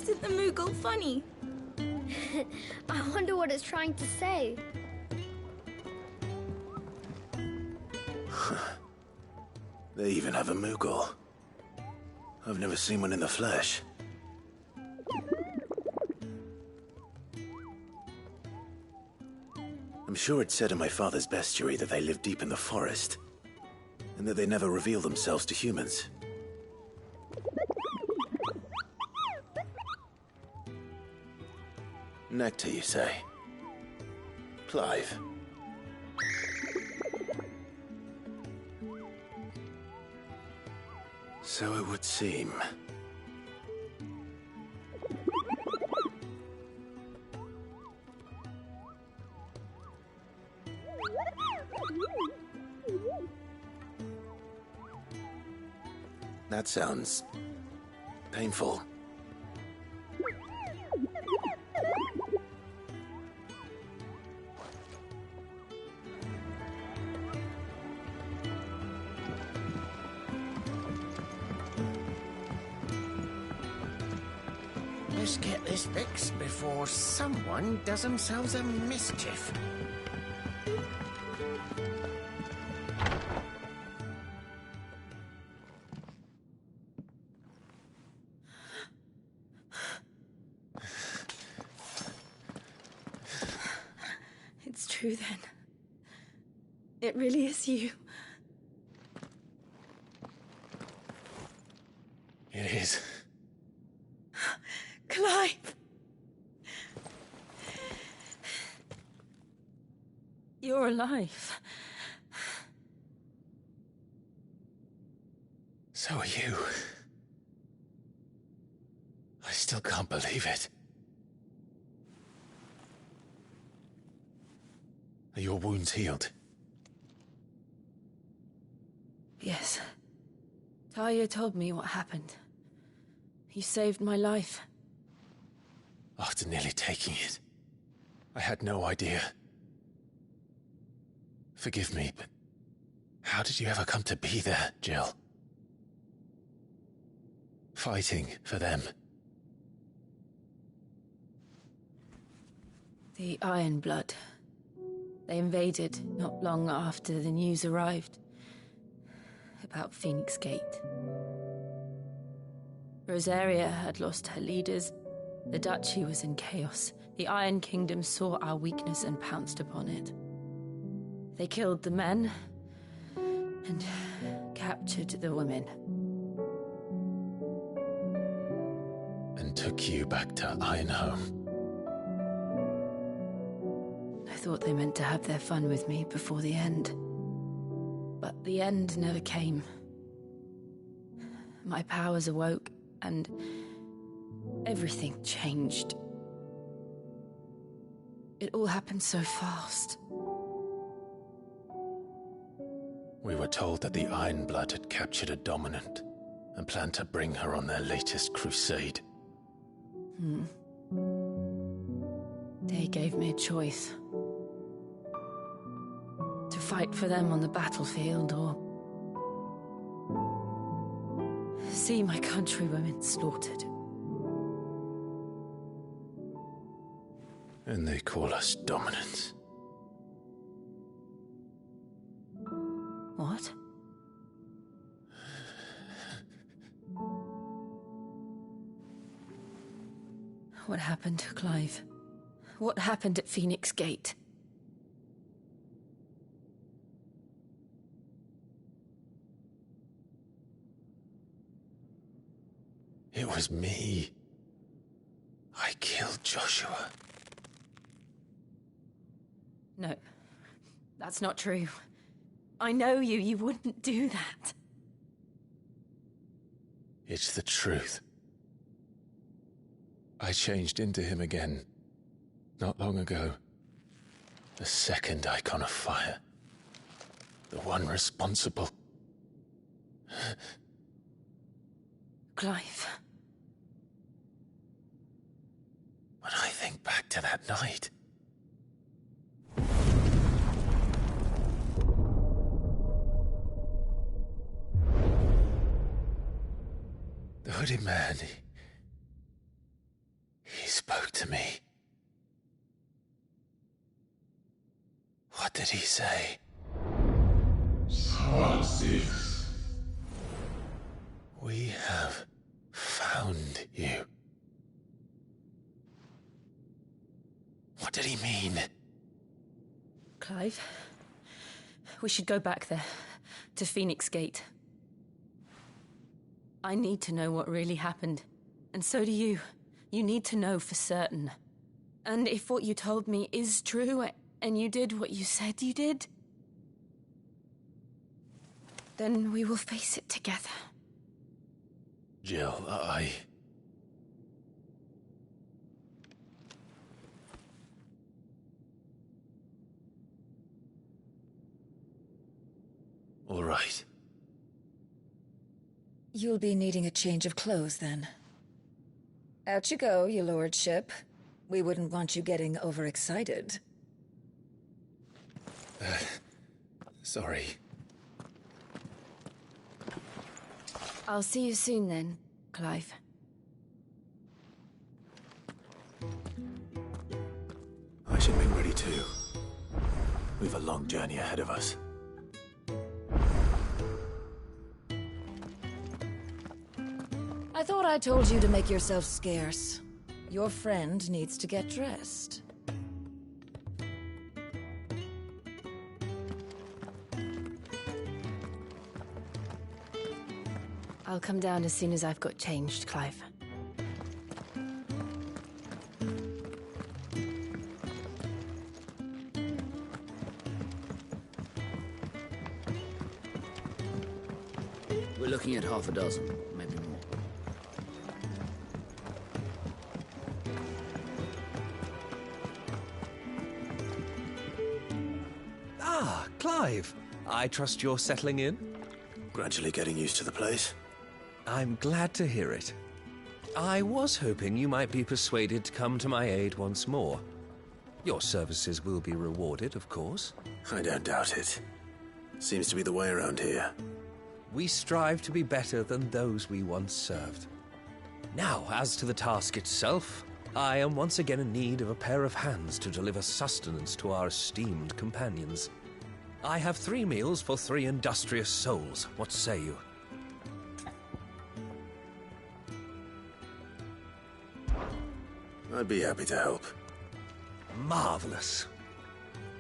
Isn't the Moogle funny? I wonder what it's trying to say. They even have a Moogle. I've never seen one in the flesh. I'm sure it said in my father's bestiary that they live deep in the forest, and that they never reveal themselves to humans. Nectar, you say? Clive. So it would seem. That sounds painful. Let's get this fixed before someone does themselves a mischief. It's true then. It really is you. It is. Clive! You're alive. So are you. I still can't believe it. Are your wounds healed? Yes. Talia told me what happened. You saved my life. After nearly taking it, I had no idea. Forgive me, but how did you ever come to be there, Jill? Fighting for them. The Iron Blood. They invaded not long after the news arrived about Phoenix Gate. Rosaria had lost her leaders. The Duchy was in chaos. The Iron Kingdom saw our weakness and pounced upon it. They killed the men and captured the women. And took you back to Ironhome. I thought they meant to have their fun with me before the end. But the end never came. My powers awoke, and everything changed. It all happened so fast. We were told that the Iron Blood had captured a dominant and planned to bring her on their latest crusade. They gave me a choice. To fight for them on the battlefield, or see my countrywomen slaughtered. And they call us dominants. What? What happened, Clive? What happened at Phoenix Gate? It was me. I killed Joshua. No, that's not true. I know you. You wouldn't do that. It's the truth. I changed into him again, not long ago. The second icon of fire. The one responsible. Clive. When I think back to that night... The hooded man, to me. What did he say? XVI. We have found you. What did he mean? Clive, we should go back there, to Phoenix Gate. I need to know what really happened, and so do you. You need to know for certain. And if what you told me is true, and you did what you said you did, then we will face it together. Jill, All right. You'll be needing a change of clothes, then. Out you go, your lordship. We wouldn't want you getting overexcited. Sorry. I'll see you soon then, Clive. I should be ready too. We've a long journey ahead of us. I thought I told you to make yourself scarce. Your friend needs to get dressed. I'll come down as soon as I've got changed, Clive. We're looking at half a dozen, maybe more. Ah, Clive. I trust you're settling in? Gradually getting used to the place. I'm glad to hear it. I was hoping you might be persuaded to come to my aid once more. Your services will be rewarded, of course. I don't doubt it. Seems to be the way around here. We strive to be better than those we once served. Now, as to the task itself, I am once again in need of a pair of hands to deliver sustenance to our esteemed companions. I have 3 meals for 3 industrious souls. What say you? I'd be happy to help. Marvelous.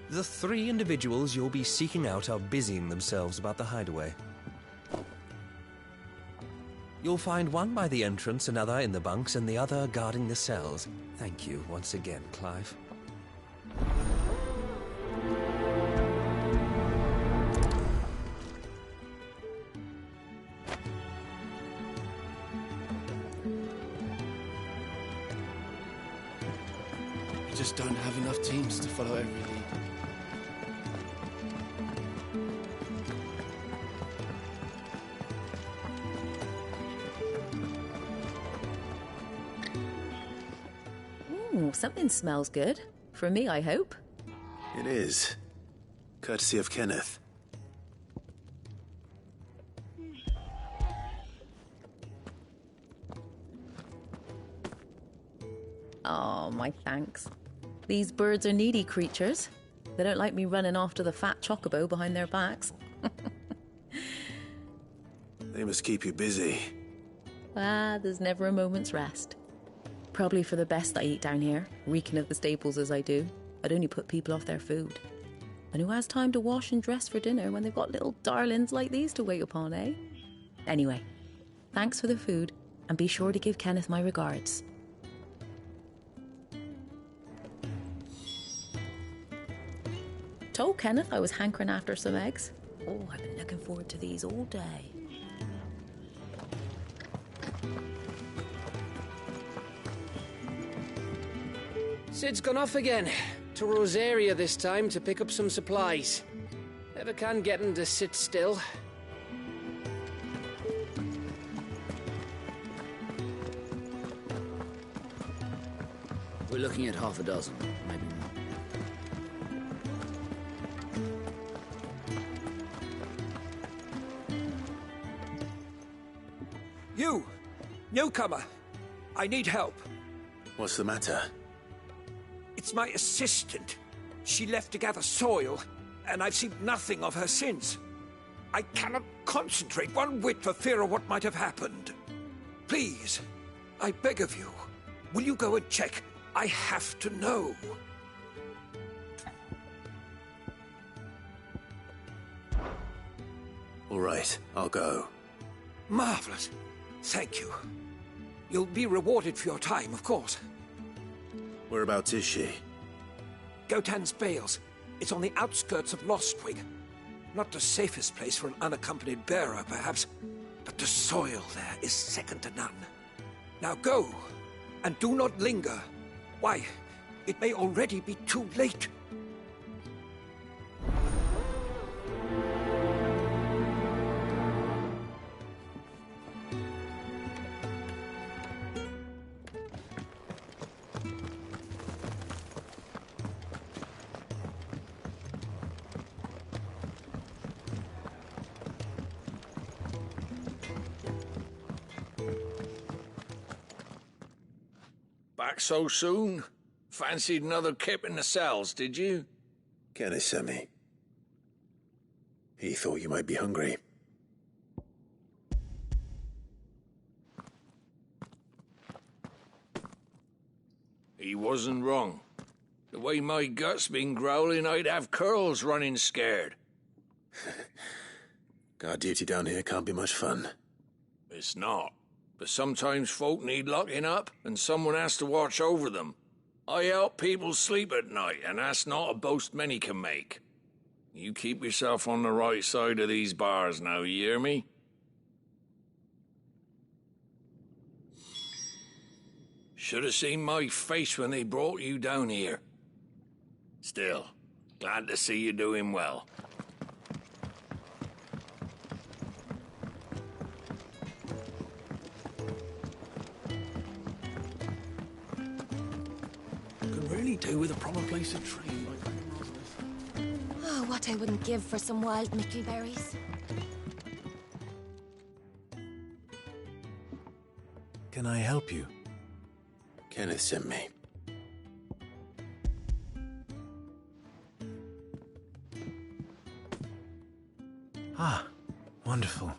The 3 individuals you'll be seeking out are busying themselves about the hideaway. You'll find one by the entrance, another in the bunks, and the other guarding the cells. Thank you once again, Clive. We just don't have enough teams to follow every lead. Ooh, something smells good. For me, I hope. It is. Courtesy of Kenneth. Oh, my thanks. These birds are needy creatures. They don't like me running off to the fat chocobo behind their backs. They must keep you busy. Ah, there's never a moment's rest. Probably for the best I eat down here, reeking of the staples as I do. I'd only put people off their food. And who has time to wash and dress for dinner when they've got little darlings like these to wait upon, eh? Anyway, thanks for the food, and be sure to give Kenneth my regards. Told Kenneth I was hankering after some eggs. Oh, I've been looking forward to these all day. Sid's gone off again. To Rosaria this time to pick up some supplies. Never can get him to sit still. We're looking at half a dozen, maybe more. You! Newcomer! I need help. What's the matter? It's my assistant. She left to gather soil, and I've seen nothing of her since. I cannot concentrate one whit for fear of what might have happened. Please, I beg of you, will you go and check? I have to know. All right, I'll go. Marvelous. Thank you. You'll be rewarded for your time, of course. Whereabouts is she? Gotan's Bales. It's on the outskirts of Lostwig. Not the safest place for an unaccompanied bearer, perhaps, but the soil there is second to none. Now go, and do not linger. Why, it may already be too late. Back so soon? Fancied another kip in the cells, did you? Kenneth sent me. He thought you might be hungry. He wasn't wrong. The way my gut's been growling, I'd have curls running scared. Guard duty down here can't be much fun. It's not. But sometimes folk need locking up, and someone has to watch over them. I help people sleep at night, and that's not a boast many can make. You keep yourself on the right side of these bars now, you hear me? Should have seen my face when they brought you down here. Still, glad to see you doing well. Do with a proper place to train. Oh, what I wouldn't give for some wild mickleberries. Can I help you? Kenneth sent me. Ah, wonderful.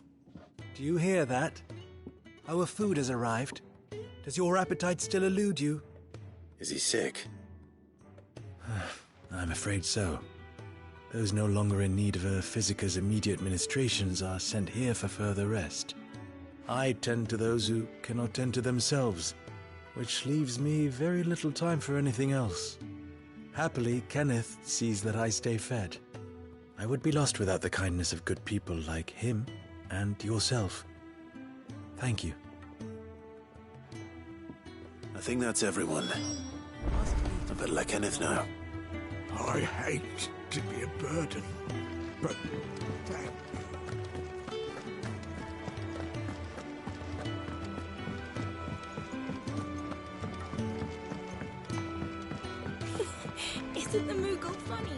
Do you hear that? Our food has arrived. Does your appetite still elude you? Is he sick? I'm afraid so. Those no longer in need of a Physica's immediate ministrations are sent here for further rest. I tend to those who cannot tend to themselves, which leaves me very little time for anything else. Happily, Kenneth sees that I stay fed. I would be lost without the kindness of good people like him and yourself. Thank you. I think that's everyone. I better let Kenneth know. I hate to be a burden, but thank you. Isn't the Moogle funny?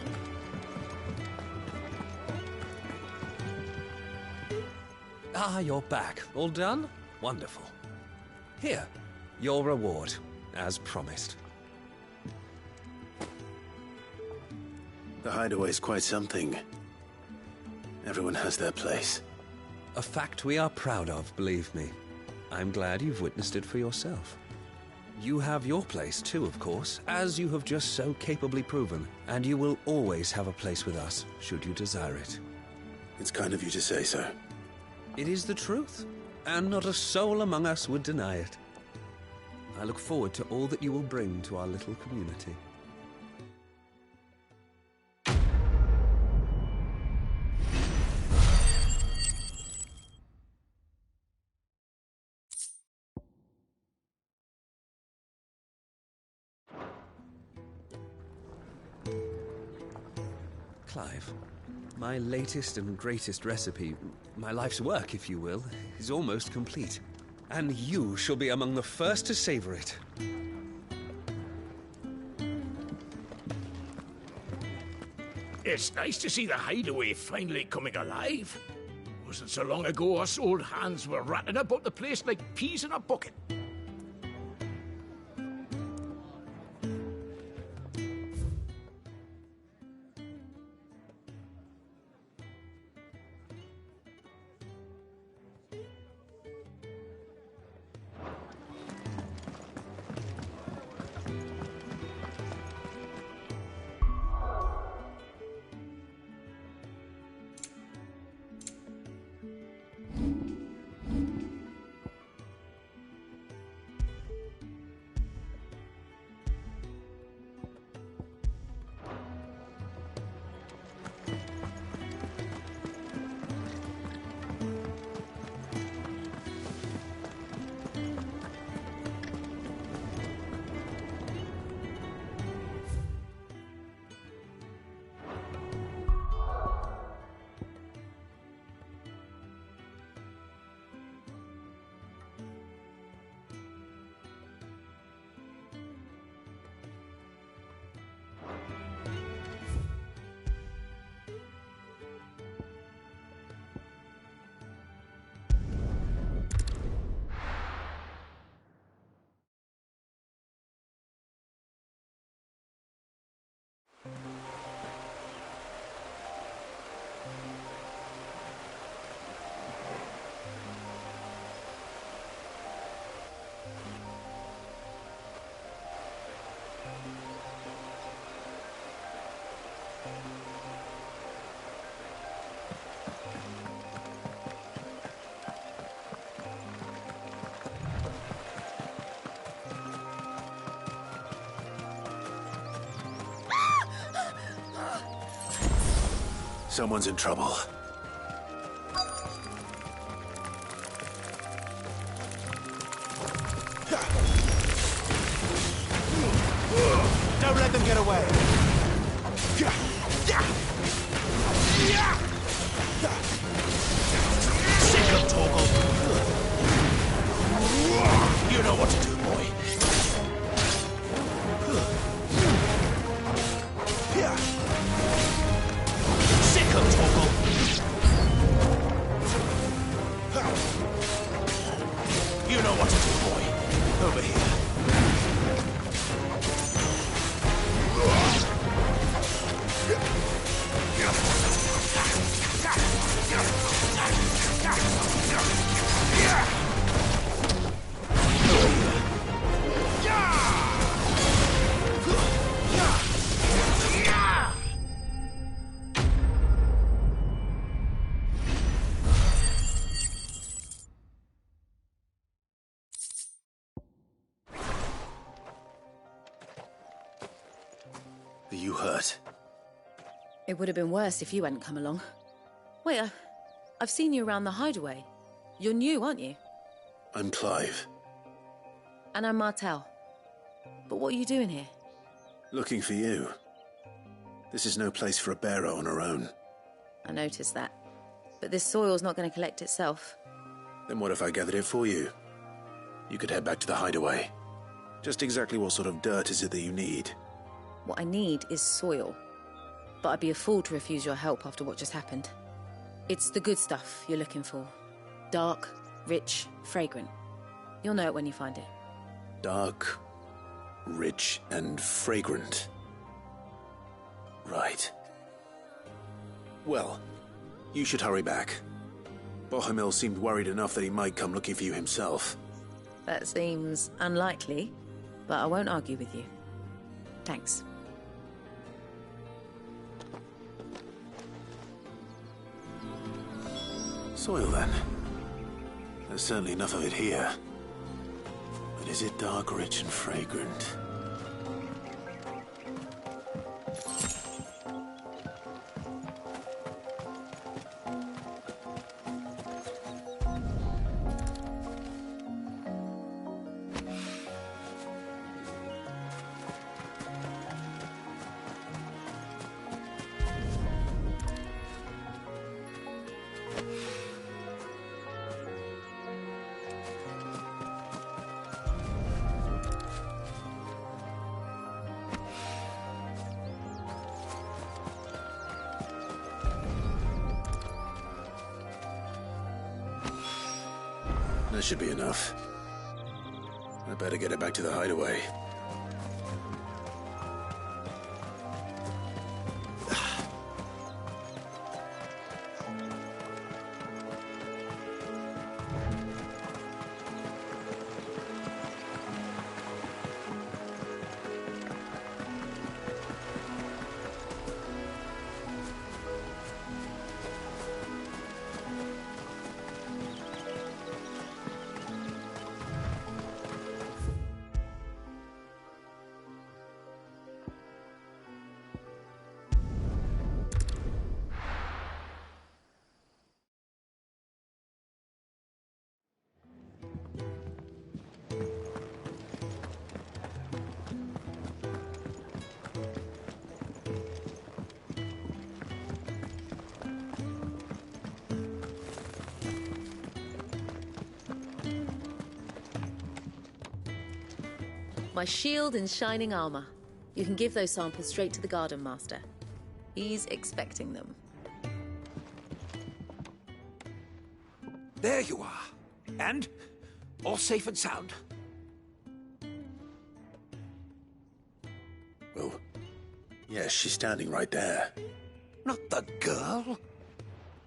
Ah, you're back. All done? Wonderful. Here, your reward, as promised. The hideaway's quite something. Everyone has their place. A fact we are proud of, believe me. I'm glad you've witnessed it for yourself. You have your place too, of course, as you have just so capably proven, and you will always have a place with us, should you desire it. It's kind of you to say so. It is the truth, and not a soul among us would deny it. I look forward to all that you will bring to our little community. Clive, my latest and greatest recipe, my life's work, if you will, is almost complete. And you shall be among the first to savor it. It's nice to see the hideaway finally coming alive. Wasn't so long ago us old hands were ratting about the place like peas in a bucket. Someone's in trouble. Don't let them get away. Sick of Torgal. You know what to do, boy. Sick of Torgal. You know what to do, boy. Over here. Are you hurt? It would have been worse if you hadn't come along. Wait, I've seen you around the hideaway. You're new, aren't you? I'm Clive. And I'm Martel. But what are you doing here? Looking for you. This is no place for a bearer on her own. I noticed that. But this soil's not going to collect itself. Then what if I gathered it for you? You could head back to the hideaway. Just exactly what sort of dirt is it that you need? What I need is soil. But I'd be a fool to refuse your help after what just happened. It's the good stuff you're looking for. Dark, rich, fragrant. You'll know it when you find it. Dark, rich, and fragrant. Right. Well, you should hurry back. Bohemil seemed worried enough that he might come looking for you himself. That seems unlikely, but I won't argue with you. Thanks. Soil, then. There's certainly enough of it here. But is it dark, rich, and fragrant? That should be enough. I better get it back to the hideaway. My shield and shining armor. You can give those samples straight to the Garden Master. He's expecting them. There you are. And? All safe and sound? Well, yes, she's standing right there. Not the girl.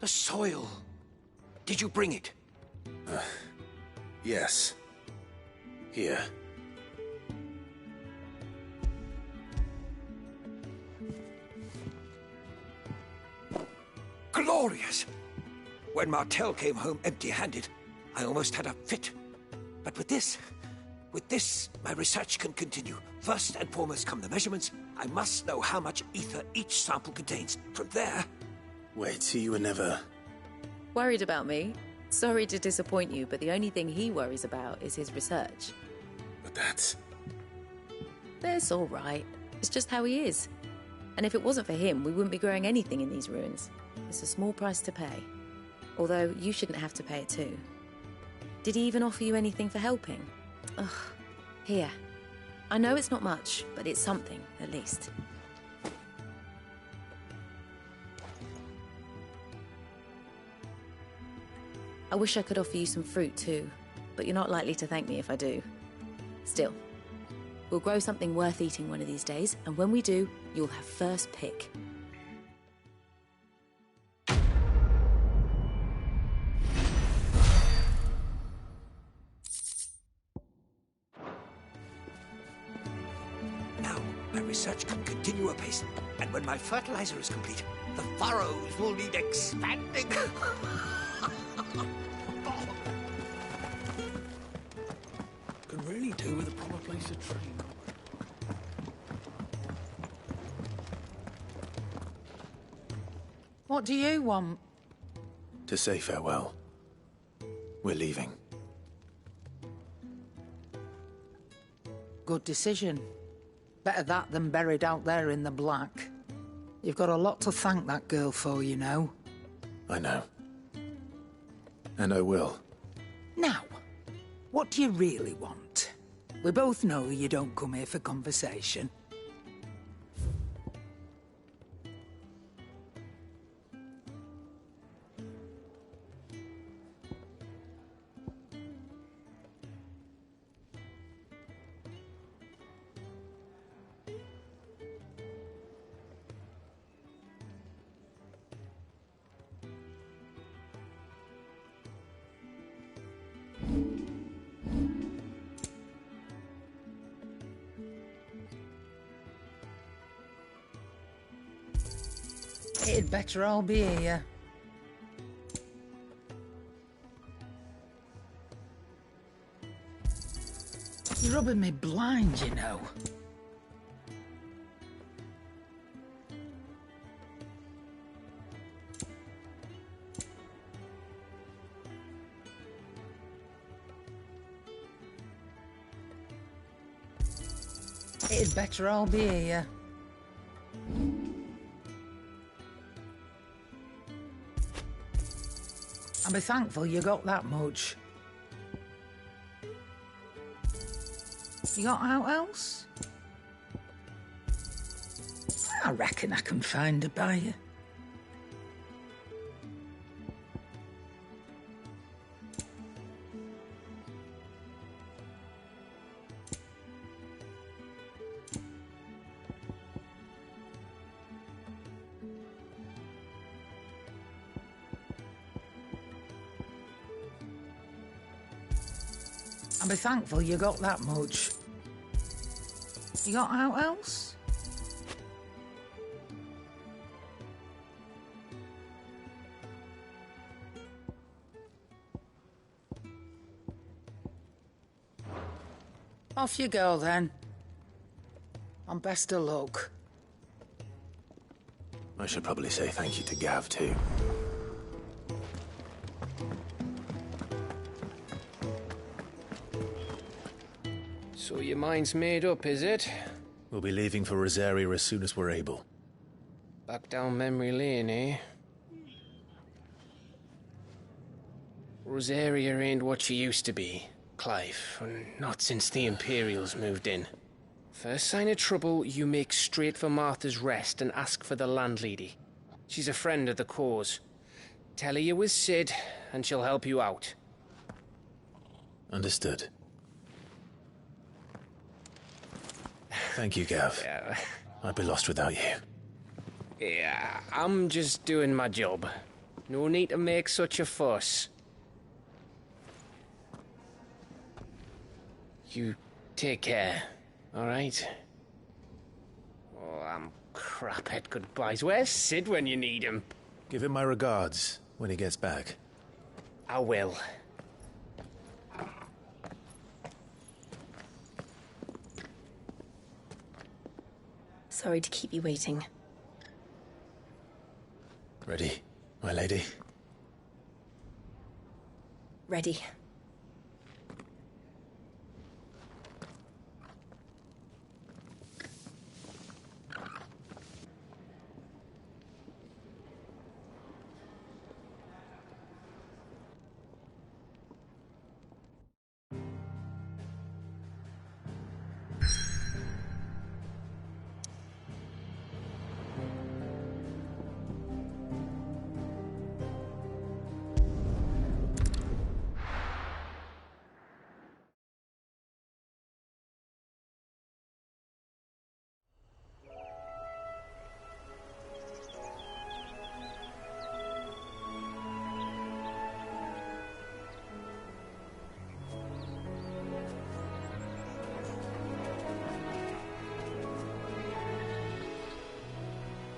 The soil. Did you bring it? Yes. Here. Glorious! When Martel came home empty-handed, I almost had a fit. But with this, my research can continue. First and foremost come the measurements. I must know how much ether each sample contains. From there, Wait, so you were never... Worried about me? Sorry to disappoint you, but the only thing he worries about is his research. But that's... It's all right. It's just how he is. And if it wasn't for him, we wouldn't be growing anything in these ruins. It's a small price to pay. Although, you shouldn't have to pay it too. Did he even offer you anything for helping? Ugh. Here. I know it's not much, but it's something, at least. I wish I could offer you some fruit too, but you're not likely to thank me if I do. Still, we'll grow something worth eating one of these days, and when we do, you'll have first pick. Now, my research can continue apace, and when my fertilizer is complete, the furrows will need expanding. Could really do with a proper place to train. What do you want? To say farewell. We're leaving. Good decision. Better that than buried out there in the black. You've got a lot to thank that girl for, you know. I know. And I will. Now, what do you really want? We both know you don't come here for conversation. It'd better all be here. You're rubbing me blind, you know. It'd better all be here. I'll be thankful you got that much. You got out else? I reckon I can find a buyer. I'll be thankful you got that much. You got out else? Off you go then. And best of luck. I should probably say thank you to Gav, too. So your mind's made up, is it? We'll be leaving for Rosaria as soon as we're able. Back down memory lane, eh? Rosaria ain't what she used to be, Clive. Not since the Imperials moved in. First sign of trouble, you make straight for Martha's Rest and ask for the landlady. She's a friend of the cause. Tell her you was Sid, and she'll help you out. Understood. Thank you, Gav. Yeah. I'd be lost without you. Yeah, I'm just doing my job. No need to make such a fuss. You take care, all right? Oh, I'm crap at goodbyes. Where's Sid when you need him? Give him my regards when he gets back. I will. Sorry to keep you waiting. Ready? lady. Ready.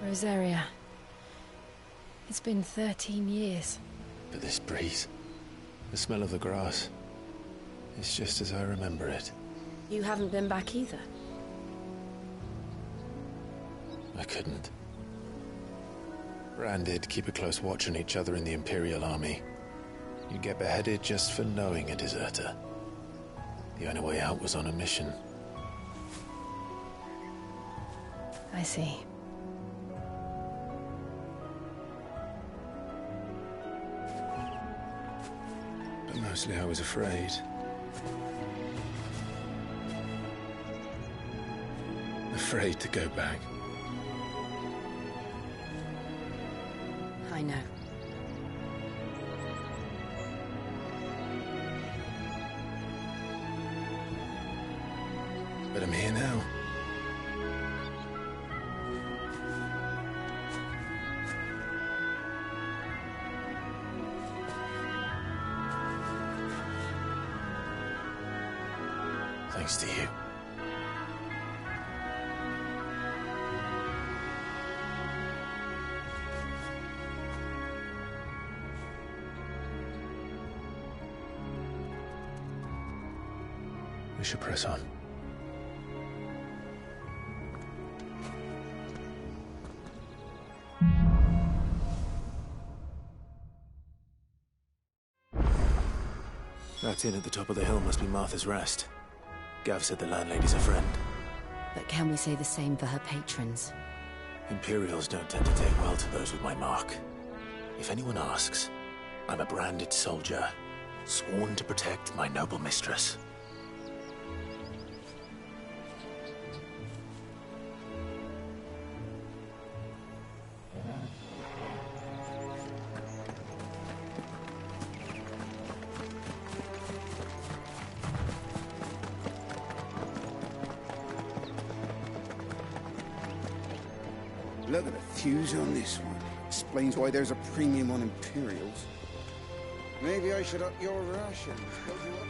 Rosaria. It's been 13 years. But this breeze, the smell of the grass, it's just as I remember it. You haven't been back either. I couldn't. Branded, keep a close watch on each other in the Imperial Army. You'd get beheaded just for knowing a deserter. The only way out was on a mission. I see. But mostly I was afraid. Afraid to go back. I know. But I'm here now. Thanks to you. We should press on. That inn at the top of the hill must be Martha's Rest. Gav said the landlady's a friend. But can we say the same for her patrons? Imperials don't tend to take well to those with my mark. If anyone asks, I'm a branded soldier, sworn to protect my noble mistress. Look at the fuse on this one. Explains why there's a premium on Imperials. Maybe I should up your rations. Don't you up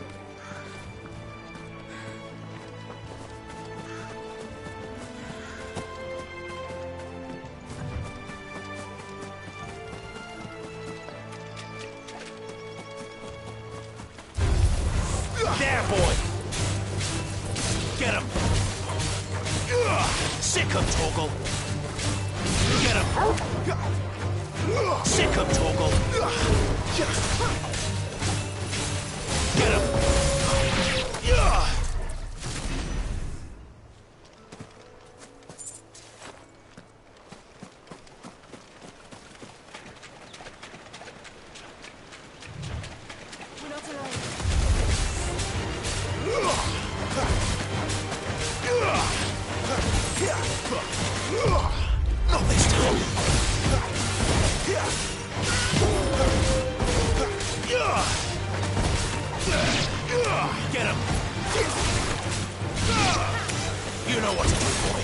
There, boy! Get him! Sick him, Torgal! Get him! Sick him, Torgal! Get him! We're not alone. Not this time! Get him! You know what to do, boy.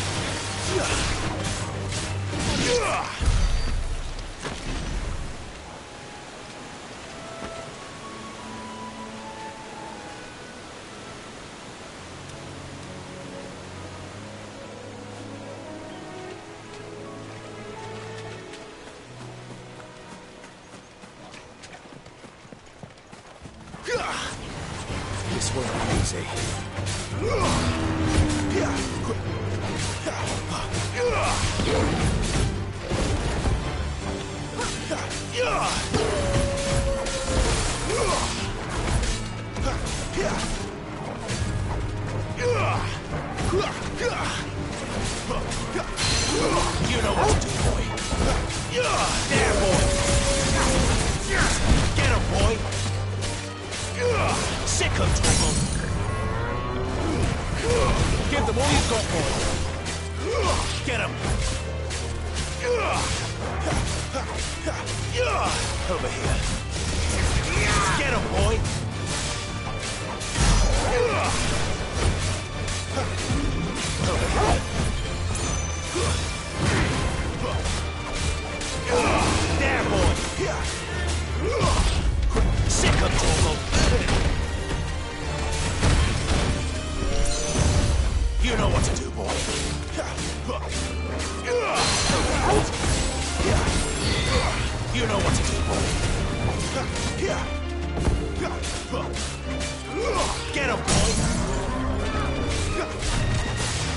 This won't be easy. You know what to do, boy. There, boy. Get him, boy. Sick him, Toggle. Give them all you've got, boy. Get him. Over here. Get him, boy. Over here. There, boy. Sick of Toggle. You know what to do, boy. You know what to do, boy. Get him, boy.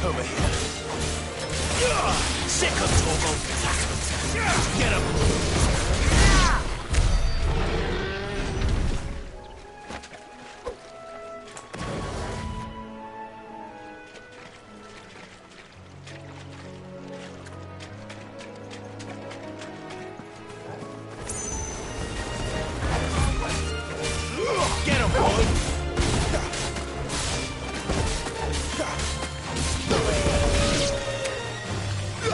Over here. Sick of Toggle. Get him. Get him, boy.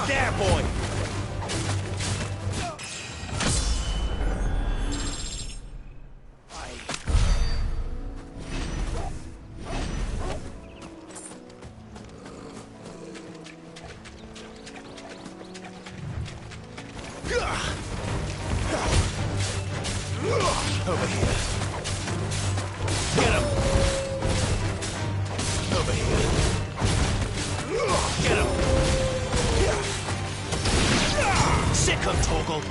There, boy. Over here. Get him. Over here. Get him. Sick him, Toggle.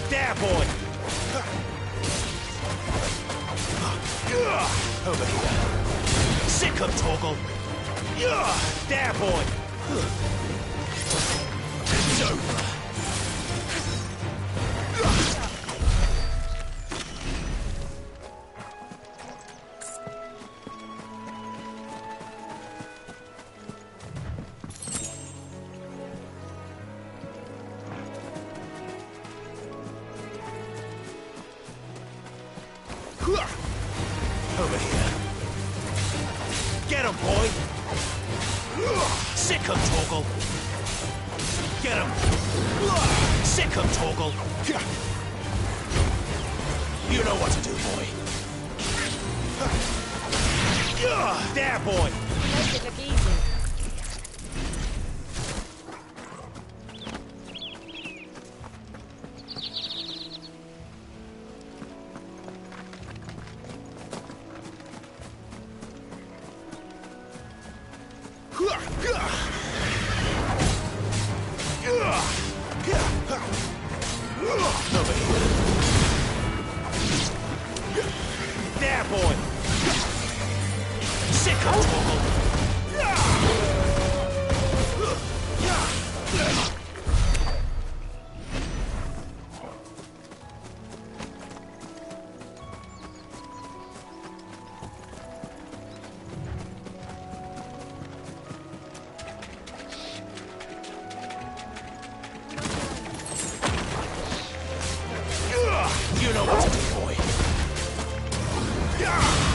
There, boy. Over here. Sick him, Toggle. There, boy. It's over. Over here. Get him, boy. Sick him, Toggle. Get him. Sick him, Toggle. You know what to do, boy. There, boy. Make it look easy. Over here. There, boy. Sick of Toggle. You know what to do, boy.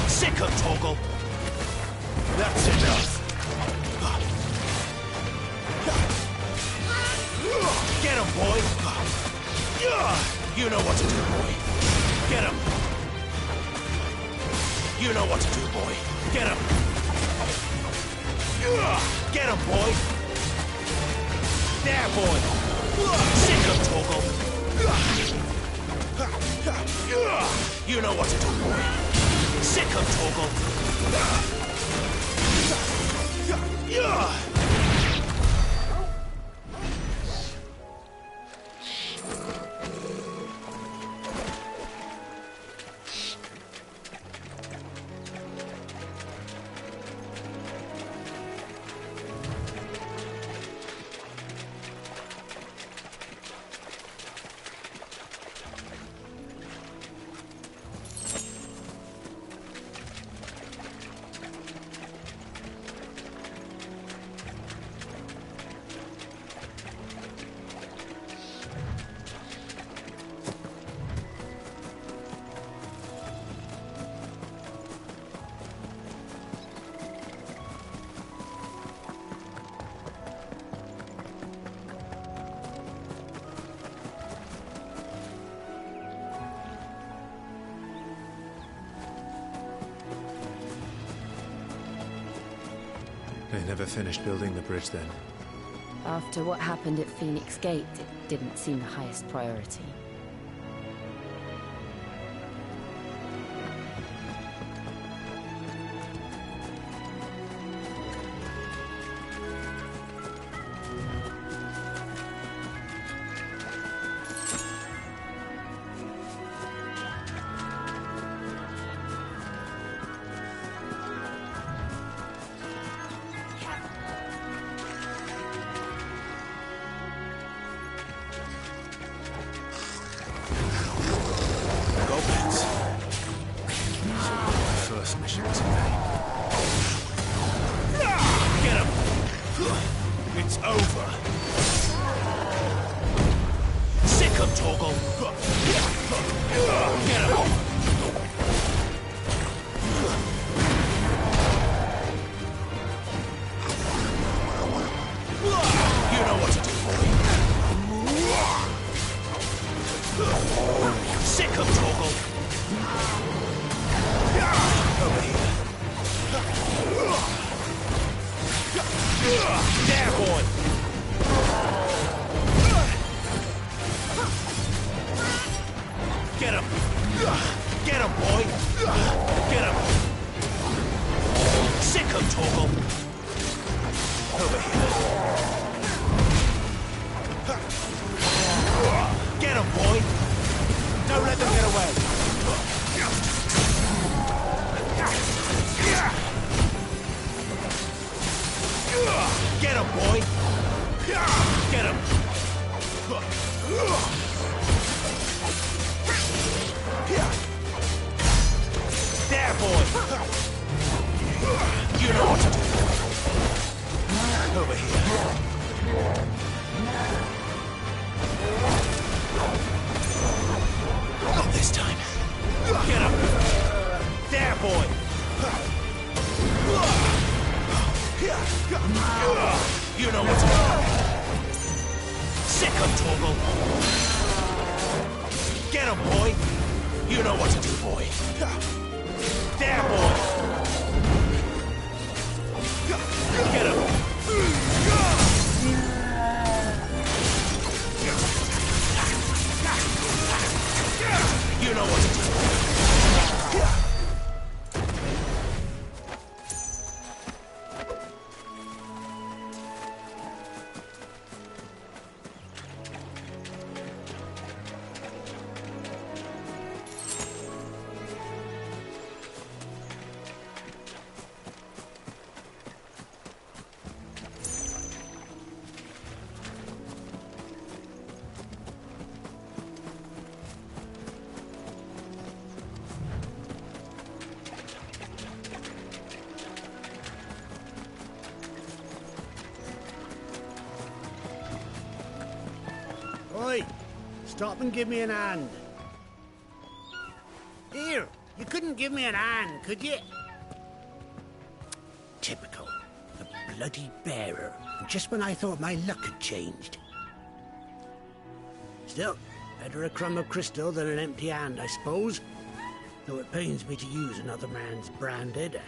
Sick of Toggle. That's enough. Get him, boy. You know what to do, boy. Get him. You know what to do, boy. Get him. Get him, boy. There, boy. Sick of Toggle. You know what to do, boy. Sick of Toggle. They never finished building the bridge then. After what happened at Phoenix Gate, it didn't seem the highest priority. First mission today. Get him! It's over. Sick him, Torgal. Get him! You know what to do, boy. Sick him, Torgal. Over here. There, boy! Get him! Get him, boy! Get him! Sick him, Torgal! Over here. Get him, boy! Don't let them get away! Get him, boy! Get him! There, boy! You know what to do. Over here. Not this time. Get him! There, boy! You know what's going on. Sick him, Torgal. Get him, boy. You know what to do, boy. There, boy. Get him. You know what to do. Oi! Stop and give me an hand. Here, you couldn't give me an hand, could you? Typical. The bloody bearer. Just when I thought my luck had changed. Still, better a crumb of crystal than an empty hand, I suppose. Though it pains me to use another man's branded.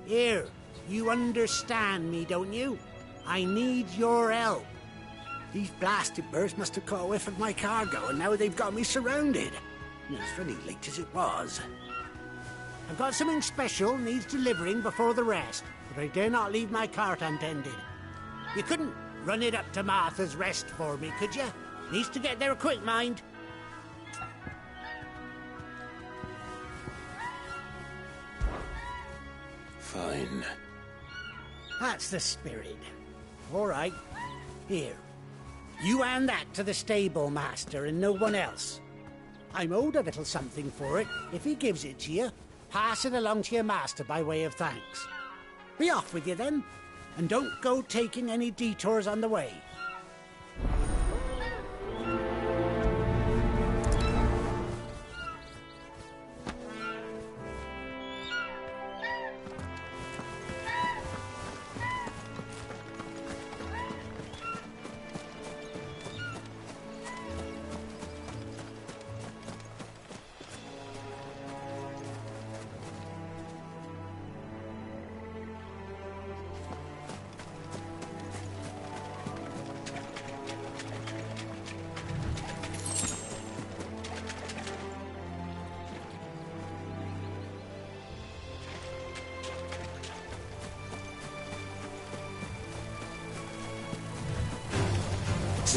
Here, you understand me, don't you? I need your help. These blasted birds must have caught a whiff of my cargo, and now they've got me surrounded. It's very late as it was. I've got something special needs delivering before the rest, but I dare not leave my cart untended. You couldn't run it up to Martha's Rest for me, could you? Needs to get there quick, mind. Fine. That's the spirit. All right. Here. You hand that to the stable master and no one else. I'm owed a little something for it. If he gives it to you, pass it along to your master by way of thanks. Be off with you then, and don't go taking any detours on the way.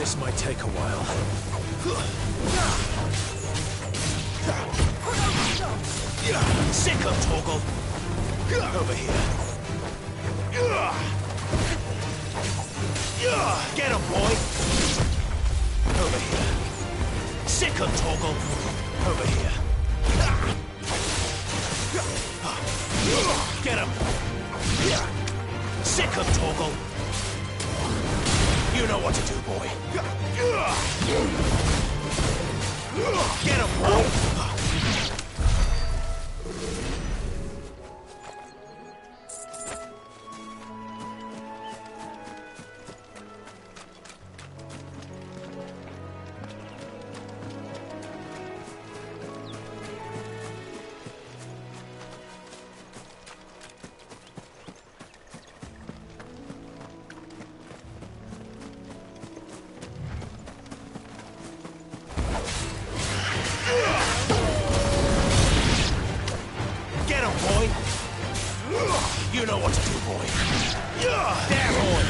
This might take a while. Sick of Torgal. Over here. Get him, boy. Over here. Sick of Torgal. Over here. Get him. Sick of Torgal. You know what to do, boy. Get him, boy. You know what to do, boy. There, boy.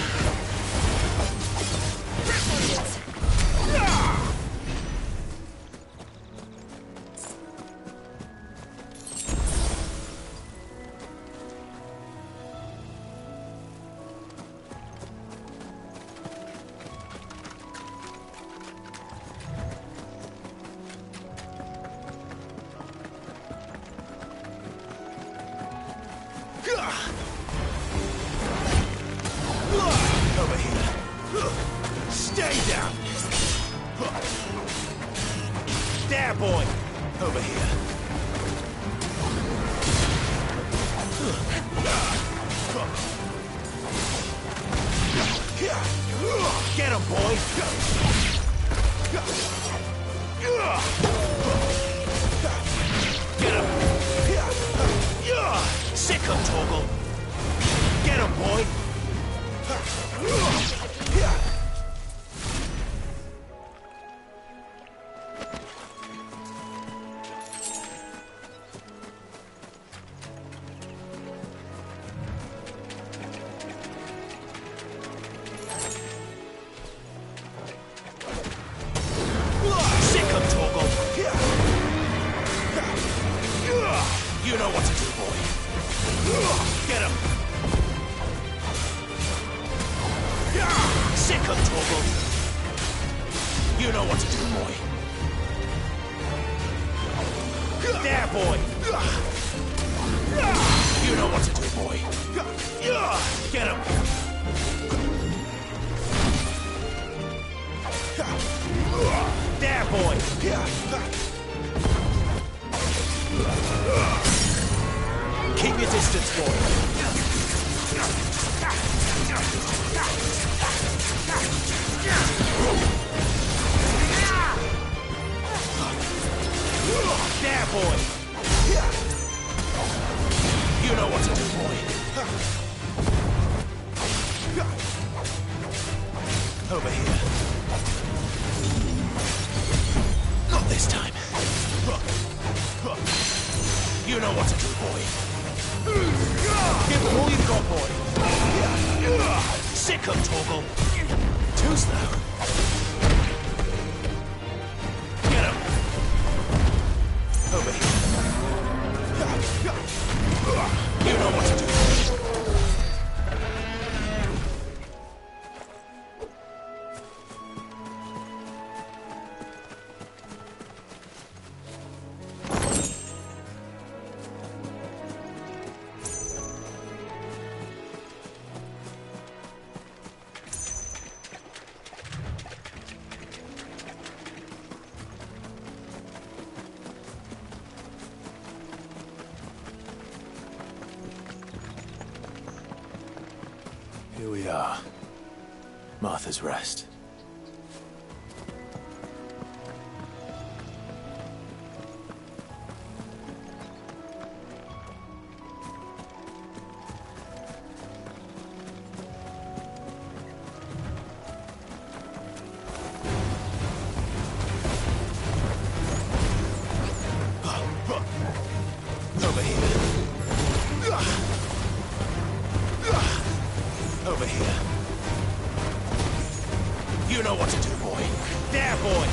Over here. Stay down. There, boy. Over here. Get him, boy. Get him. Sick of Torgal. Get him, boy. You know what to do, boy. Get him. Sick of Torgal. You know what to do, boy. There, boy. You know what to do, boy. Get him. There, boy. Keep your distance, boy. There, boy. You know what to do, boy. Over here. Not this time. You know what to do, boy. Give them all you've got, boy. Sick of Torgal. Too slow. Get him. Over here. You know what to do. Here we are. Martha's Rest. Over here. Over here. You know what to do, boy. boy!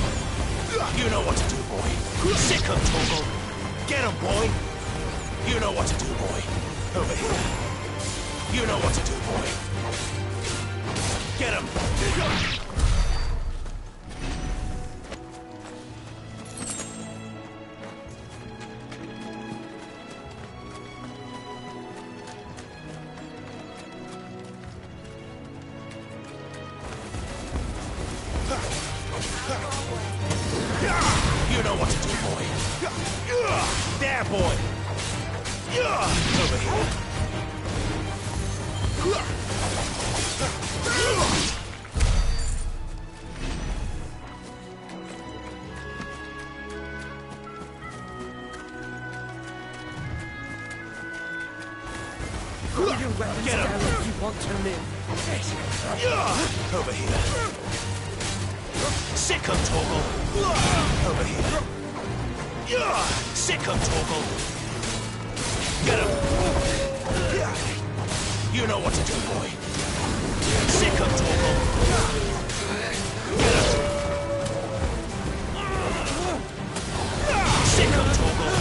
You know what to do, boy. Sick him, Torgal. Get him, boy. You know what to do, boy. Over here. You know what to do, boy. Get him. You know what to do, boy. There, boy. Over here. Get him. You want to live. Over here. Sick him, Torgal. Over here. Sick him, Torgal. Get him. You know what to do, boy. Sick him, Torgal. Get him. Sick him, Torgal.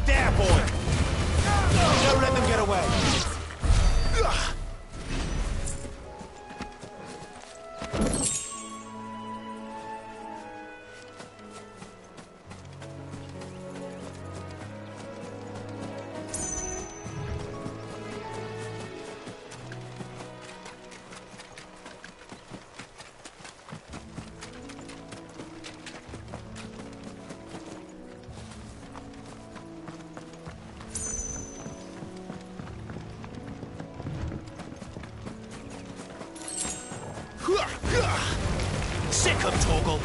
There, boy. Don't let them get away. Sick him, Torgal.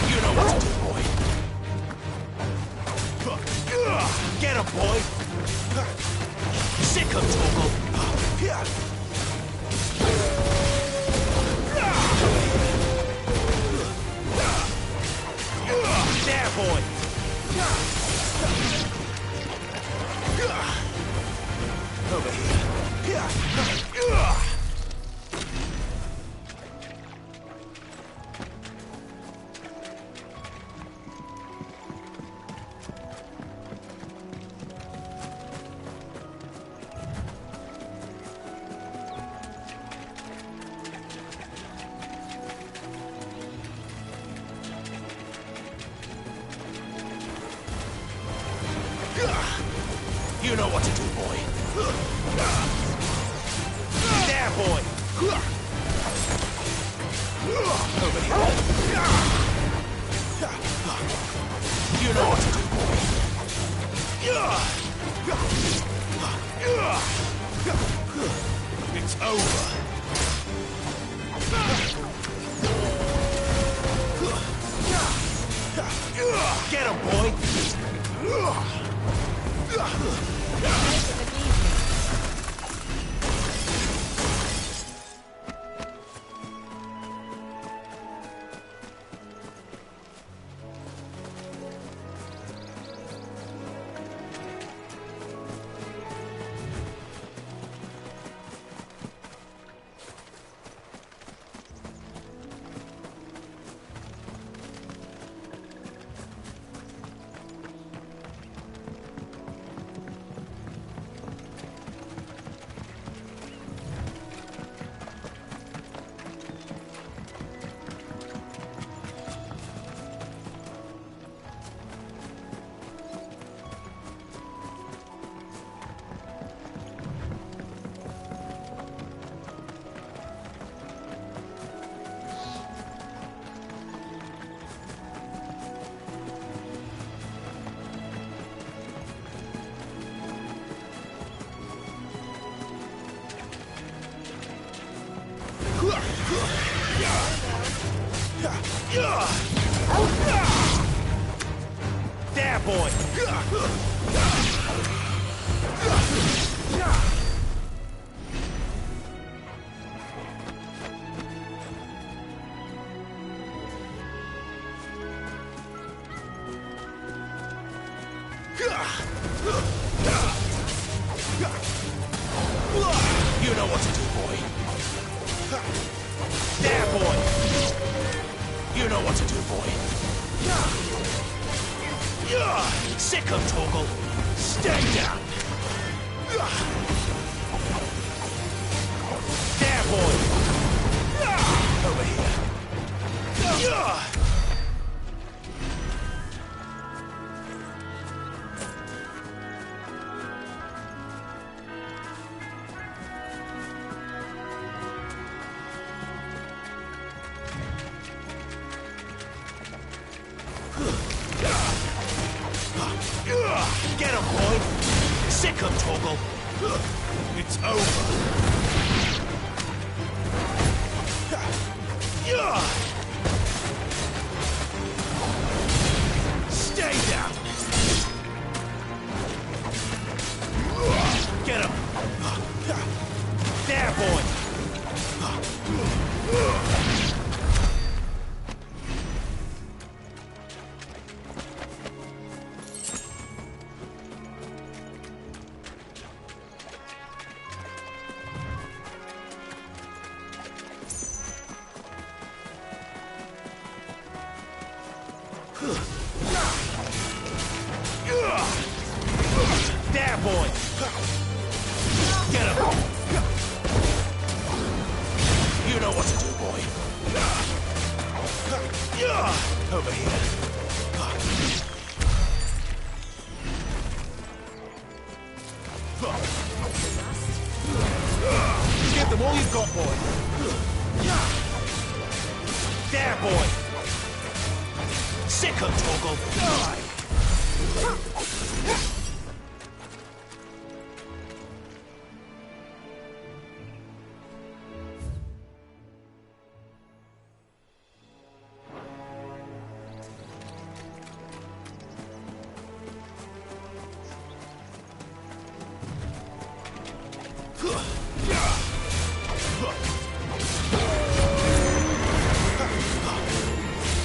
You know what to do, boy. Get him, boy. Sick him, Torgal. There, boy. Over here. You know what to do, boy. There, boy. Over here. You know what to do, boy. It's over. Get him, boy. There, boy. You know what to do, boy. There, boy! You know what to do, boy. Sick of Torgal. Stay down. There, boy. Over here. Get him, boy! Sick him, Torgal! It's over! Stay down! Get him! There, boy! There, boy! Get him! You know what to do, boy. Over here. Give them all you've got, boy. There, boy! Sick of Torgal!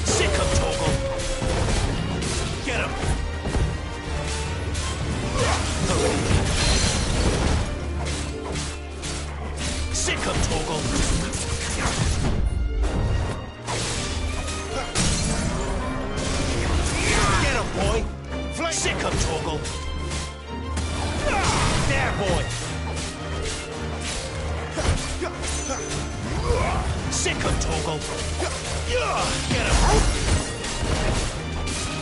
Sick of Torgal! Get him! Sick of Torgal! Get him, boy! Sick of Torgal! There, boy! Sick of Torgal! Get him!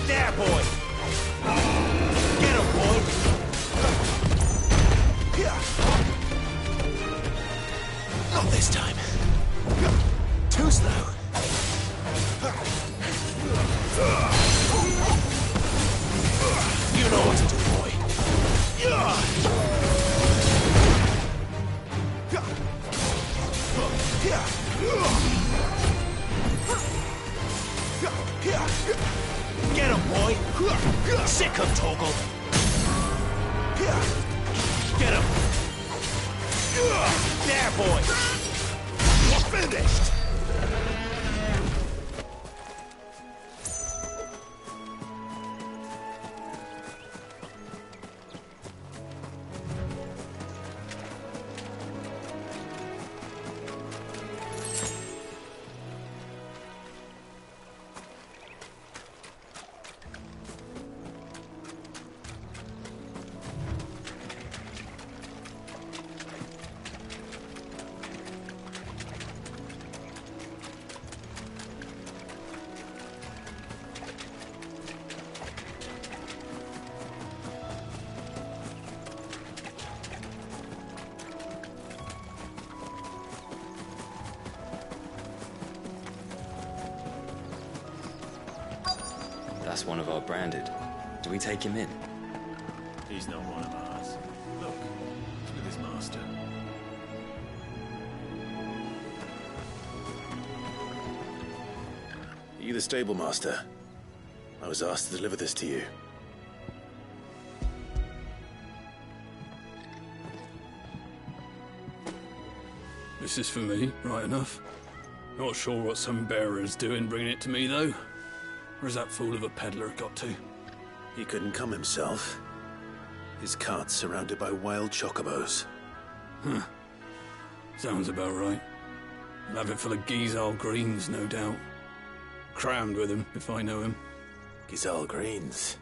There, boy! Get him, boy! Not this time. Too slow. You know what to do, boy. Get him, boy! Sick of Torgal! Get him! There, boy! You're finished! That's one of our branded. Do we take him in? He's not one of ours. Look, he's with his master. Are you the stable master? I was asked to deliver this to you. This is for me, right enough. Not sure what some bearer's doing bringing it to me, though. Where's that fool of a peddler got to? He couldn't come himself. His cart's surrounded by wild chocobos. Huh. Sounds about right. I'll have it full of Gizal greens, no doubt. Crammed with him, if I know him. Gizal greens?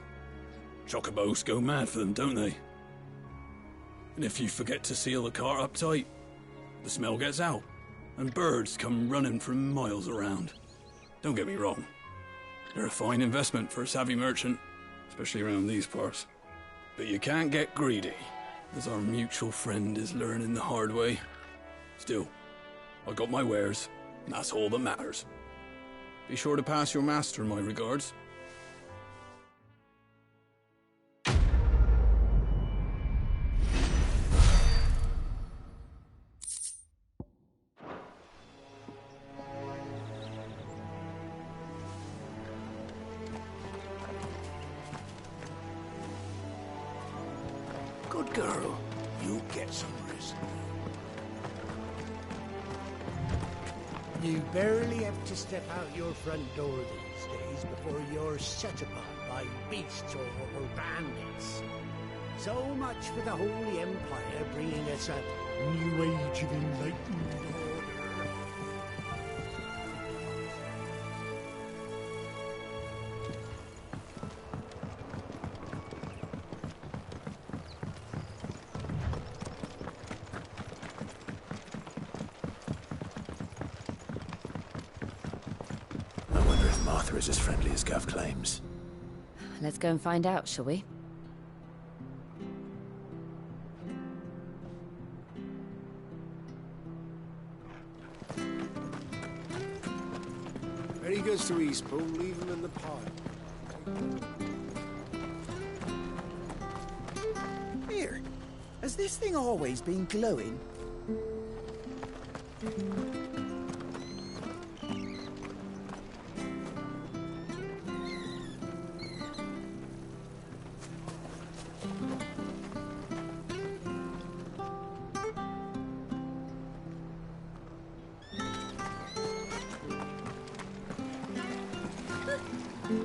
Chocobos go mad for them, don't they? And if you forget to seal the cart up tight, the smell gets out, and birds come running from miles around. Don't get me wrong. They're a fine investment for a savvy merchant, especially around these parts. But you can't get greedy, as our mutual friend is learning the hard way. Still, I got my wares, and that's all that matters. Be sure to pass your master my regards. Good girl. You get some rest. You barely have to step out your front door these days before you're set upon by beasts or bandits. So much for the Holy Empire bringing us a new age of enlightened order. Martha is as friendly as Gav claims. Let's go and find out, shall we? When he goes to Eastbourne, leave him in the pot. Here, has this thing always been glowing?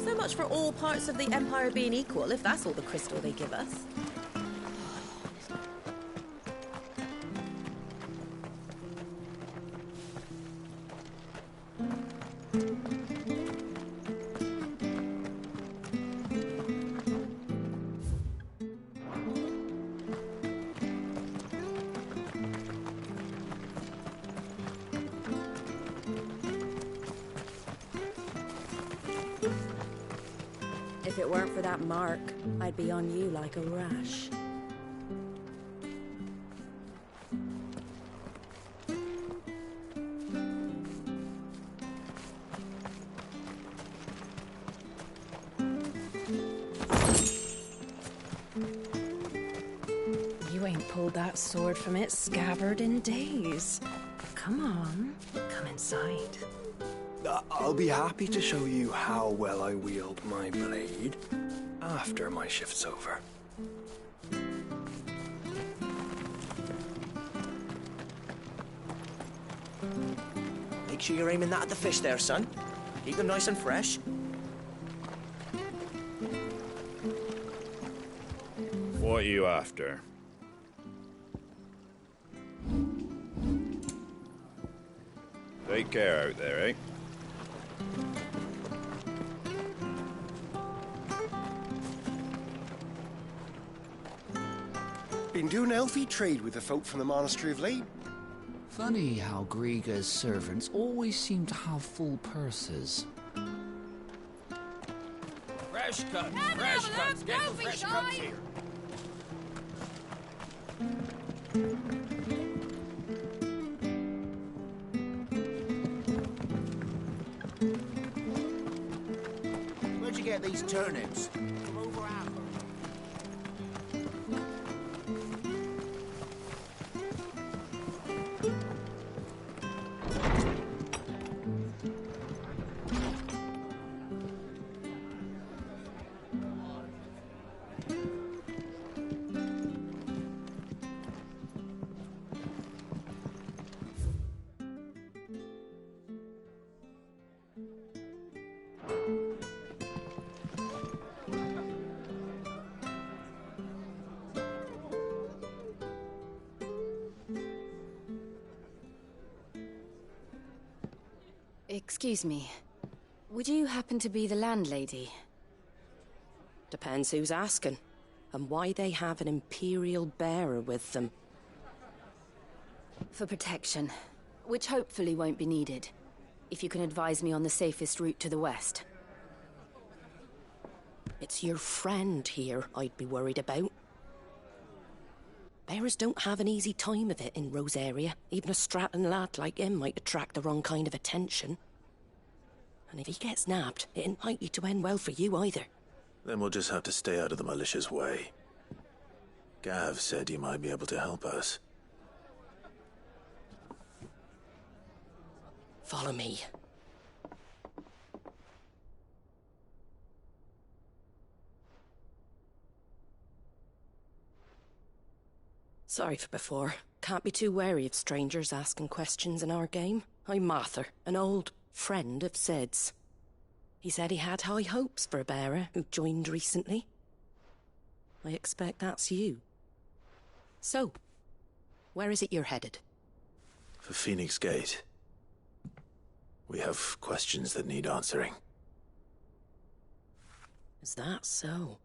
So much for all parts of the Empire being equal, if that's all the crystal they give us. If it weren't for that mark, I'd be on you like a rash. You ain't pulled that sword from its scabbard in days. Come on, come inside. I'll be happy to show you how well I wield my blade after my shift's over. Make sure you're aiming that at the fish there, son. Keep them nice and fresh. What are you after? Take care out there, eh? Been doing elfie trade with the folk from the Monastery of late. Funny how Griga's servants always seem to have full purses. Fresh cuts, fresh cuts. Get the fresh cuts here. Where'd you get these turnips? From over Amber. Excuse me. Would you happen to be the landlady? Depends who's asking, and why they have an Imperial bearer with them. For protection, which hopefully won't be needed. If you can advise me on the safest route to the west. It's your friend here I'd be worried about. Bearers don't have an easy time of it in Rosaria. Even a Stratton lad like him might attract the wrong kind of attention. And if he gets nabbed, it ain't likely to end well for you either. Then we'll just have to stay out of the malicious way. Gav said you might be able to help us. Follow me. Sorry for before. Can't be too wary of strangers asking questions in our game. I'm Martha, an old friend of Sid's. He said he had high hopes for a bearer who joined recently. I expect that's you. So, where is it you're headed? For Phoenix Gate. We have questions that need answering. Is that so?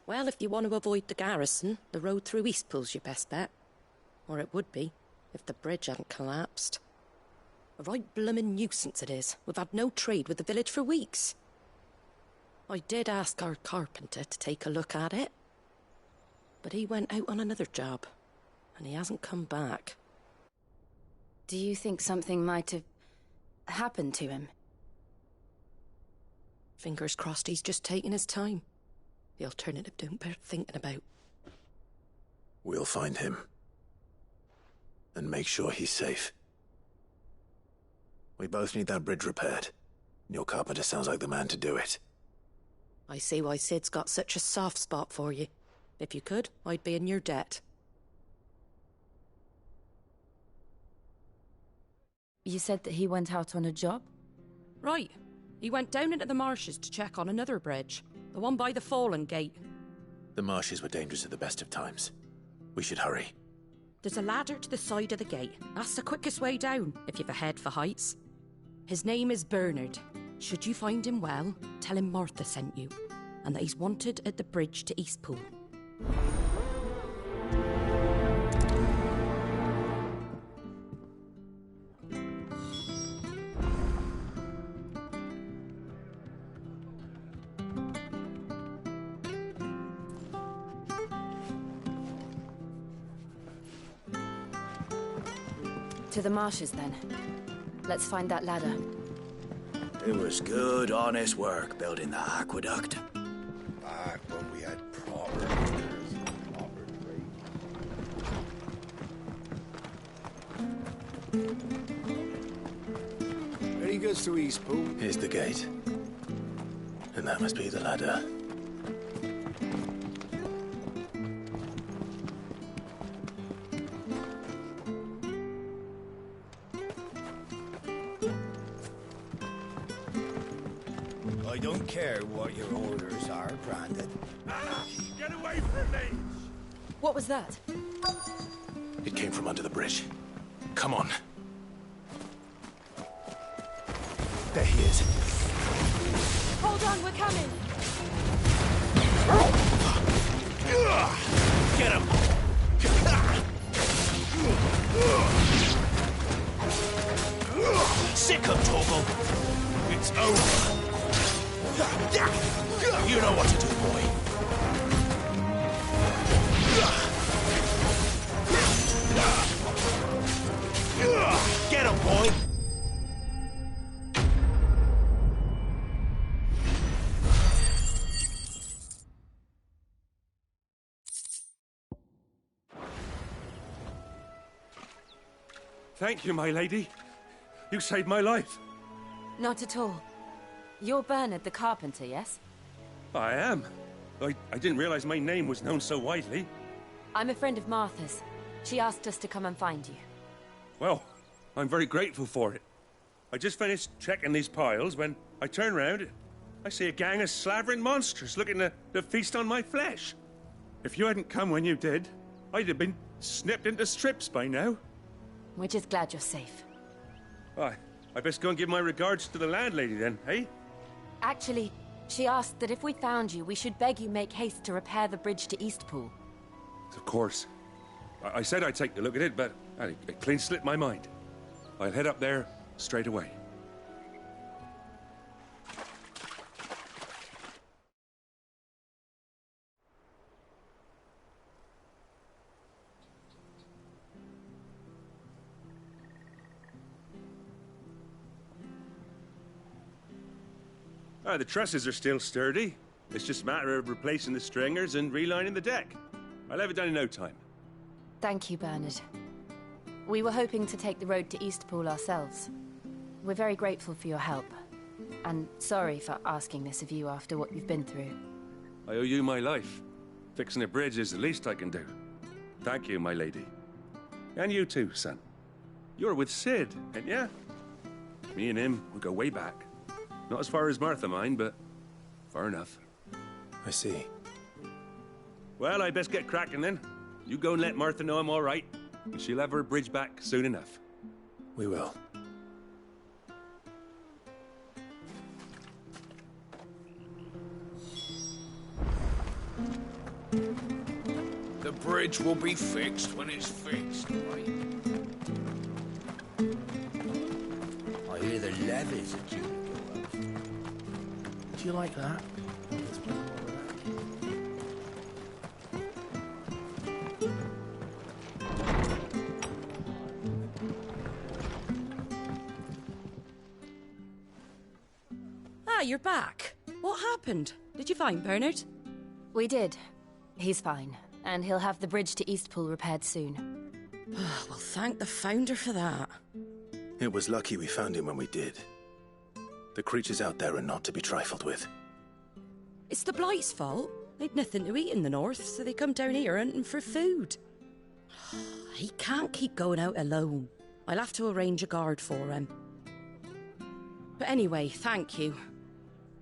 Well, if you want to avoid the garrison, the road through Eastpool's your best bet. Or it would be, if the bridge hadn't collapsed. A right bloomin' nuisance it is. We've had no trade with the village for weeks. I did ask our carpenter to take a look at it. But he went out on another job, and he hasn't come back. Do you think something might have happened to him? Fingers crossed he's just taking his time. The alternative don't bear thinking about. We'll find him. And make sure he's safe. We both need that bridge repaired. Your carpenter sounds like the man to do it. I see why Sid's got such a soft spot for you. If you could, I'd be in your debt. You said that he went out on a job? Right. He went down into the marshes to check on another bridge. The one by the Fallen Gate. The marshes were dangerous at the best of times. We should hurry. There's a ladder to the side of the gate. That's the quickest way down, if you've a head for heights. His name is Bernard. Should you find him well, tell him Martha sent you, and that he's wanted at the bridge to Eastpool. To the marshes, then. Let's find that ladder. It was good, honest work building the aqueduct. Back when we had proper leaders and proper trade. Ready goes to Eastpool. Here's the gate. And that must be the ladder. I don't care what your orders are, Brandon. Get away from me! What was that? It came from under the bridge. Come on. There he is. Hold on, we're coming! Get him! Sick him, Torgal! It's over! You know what to do, boy. Get him, boy! Thank you, my lady. You saved my life. Not at all. You're Bernard the carpenter, yes? I am. I didn't realize my name was known so widely. I'm a friend of Martha's. She asked us to come and find you. Well, I'm very grateful for it. I just finished checking these piles when I turn round. I see a gang of slavering monsters looking to feast on my flesh. If you hadn't come when you did, I'd have been snipped into strips by now. We're just glad you're safe. I best go and give my regards to the landlady then, eh? Actually, she asked that if we found you, we should beg you make haste to repair the bridge to Eastpool. Of course. I said I'd take a look at it, but it clean slipped my mind. I'll head up there straight away. The trusses are still sturdy. It's just a matter of replacing the stringers and relining the deck. I'll have it done in no time. Thank you, Bernard. We were hoping to take the road to Eastpool ourselves. We're very grateful for your help. And sorry for asking this of you after what you've been through. I owe you my life. Fixing a bridge is the least I can do. Thank you, my lady. And you too, son. You're with Sid, ain't ya? Me and him, we go way back. Not as far as Martha, mind, but far enough. I see. Well, I best get cracking then. You go and let Martha know I'm all right, and she'll have her bridge back soon enough. We will. The bridge will be fixed when it's fixed, right? I hear the levies are due to go up. Do you like that? Let's play more of Ah, you're back. What happened? Did you find Bernard? We did. He's fine, and he'll have the bridge to Eastpool repaired soon. Well, thank the Founder for that. It was lucky we found him when we did. The creatures out there are not to be trifled with. It's the Blight's fault. They'd nothing to eat in the north, so they come down here hunting for food. He can't keep going out alone. I'll have to arrange a guard for him. But anyway, thank you.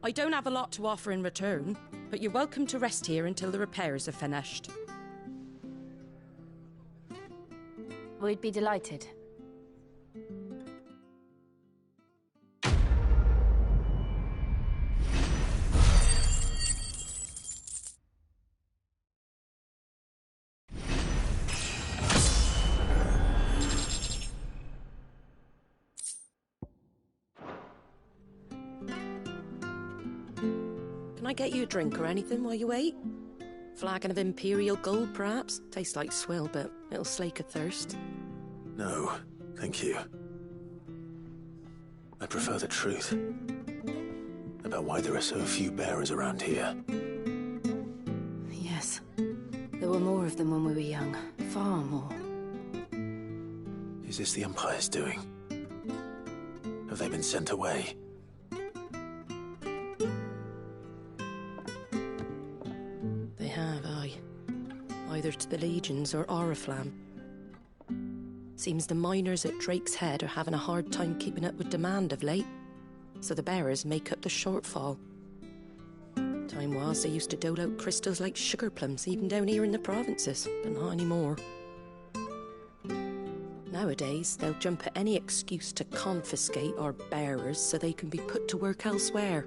I don't have a lot to offer in return, but you're welcome to rest here until the repairs are finished. We'd be delighted. Can I get you a drink or anything while you wait? Flagon of Imperial Gold, perhaps? Tastes like swill, but it'll slake a thirst. No, thank you. I prefer the truth. About why there are so few bearers around here. Yes. There were more of them when we were young. Far more. Is this the Empire's doing? Have they been sent away? They have, aye. Either to the Legions or Oriflamme. Seems the miners at Drake's Head are having a hard time keeping up with demand of late, so the bearers make up the shortfall. Time was they used to dole out crystals like sugar plums even down here in the provinces, but not anymore. Nowadays, they'll jump at any excuse to confiscate our bearers so they can be put to work elsewhere.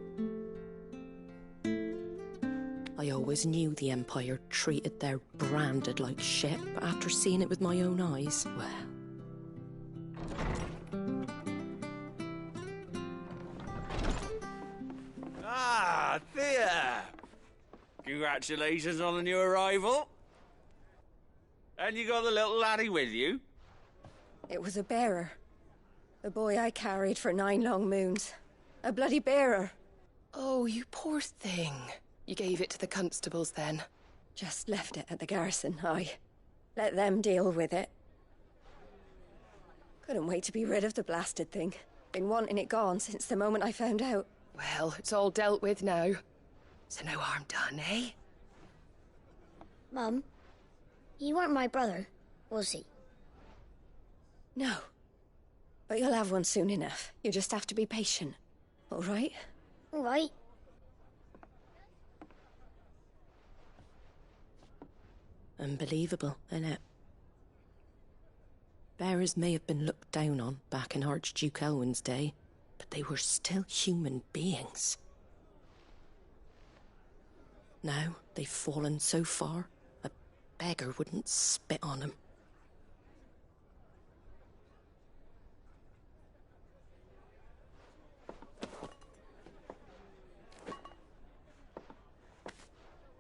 I always knew the Empire treated their branded like shit, but after seeing it with my own eyes, well... Ah, Thea! Congratulations on the new arrival. And you got the little laddie with you? It was a bearer. The boy I carried for 9 long moons. A bloody bearer. Oh, you poor thing. You gave it to the constables then? Just left it at the garrison, aye. Let them deal with it. Couldn't wait to be rid of the blasted thing. Been wanting it gone since the moment I found out. Well, it's all dealt with now. So no harm done, eh? Mum, he weren't my brother, was he? No. But you'll have one soon enough. You just have to be patient. All right? All right. Unbelievable, innit? Bearers may have been looked down on back in Archduke Elwin's day, but they were still human beings. Now they've fallen so far, a beggar wouldn't spit on them.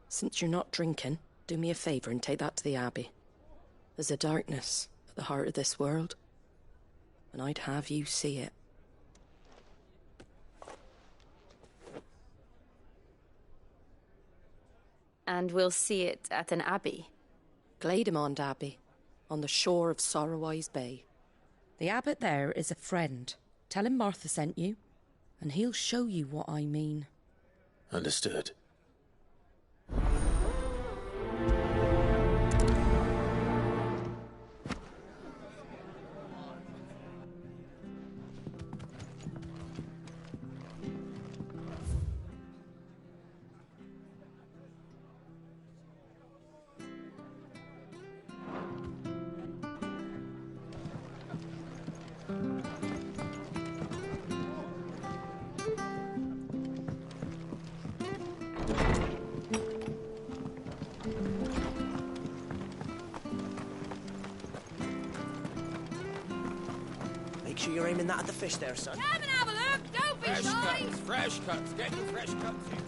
Since you're not drinking, do me a favour and take that to the Abbey. There's a darkness at the heart of this world, and I'd have you see it. And we'll see it at an abbey? Glademond Abbey, on the shore of Sorrowise Bay. The abbot there is a friend. Tell him Martha sent you, and he'll show you what I mean. Understood. Make sure you're aiming that at the fish there, son. Come and have a look! Don't be Fresh shy! cuts, fresh cuts. Get your fresh cuts in.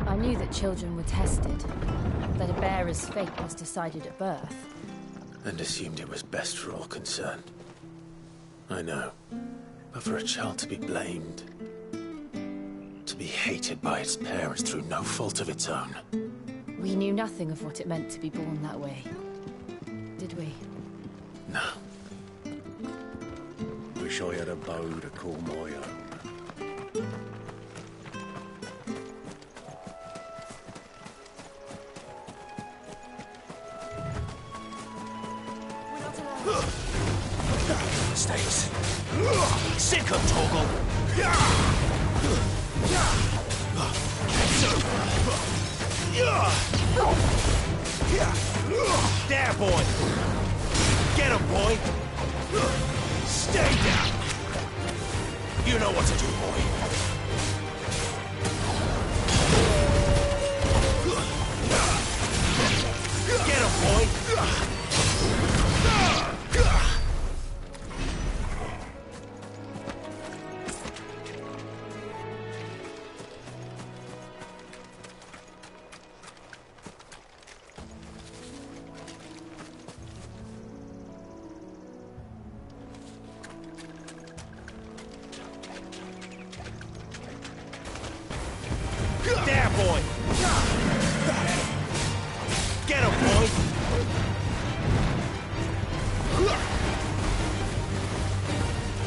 I knew that children were tested, that a bearer's fate was decided at birth. And assumed it was best for all concerned. I know. But for a child to be blamed, to be hated by its parents through no fault of its own. We knew nothing of what it meant to be born that way, did we? No. Wish I had a bow to call my own. Stays. Sick of Toggle. There, boy. Get him, boy. Stay down. You know what to do, boy. Get him, boy. There, boy! Get him, boy!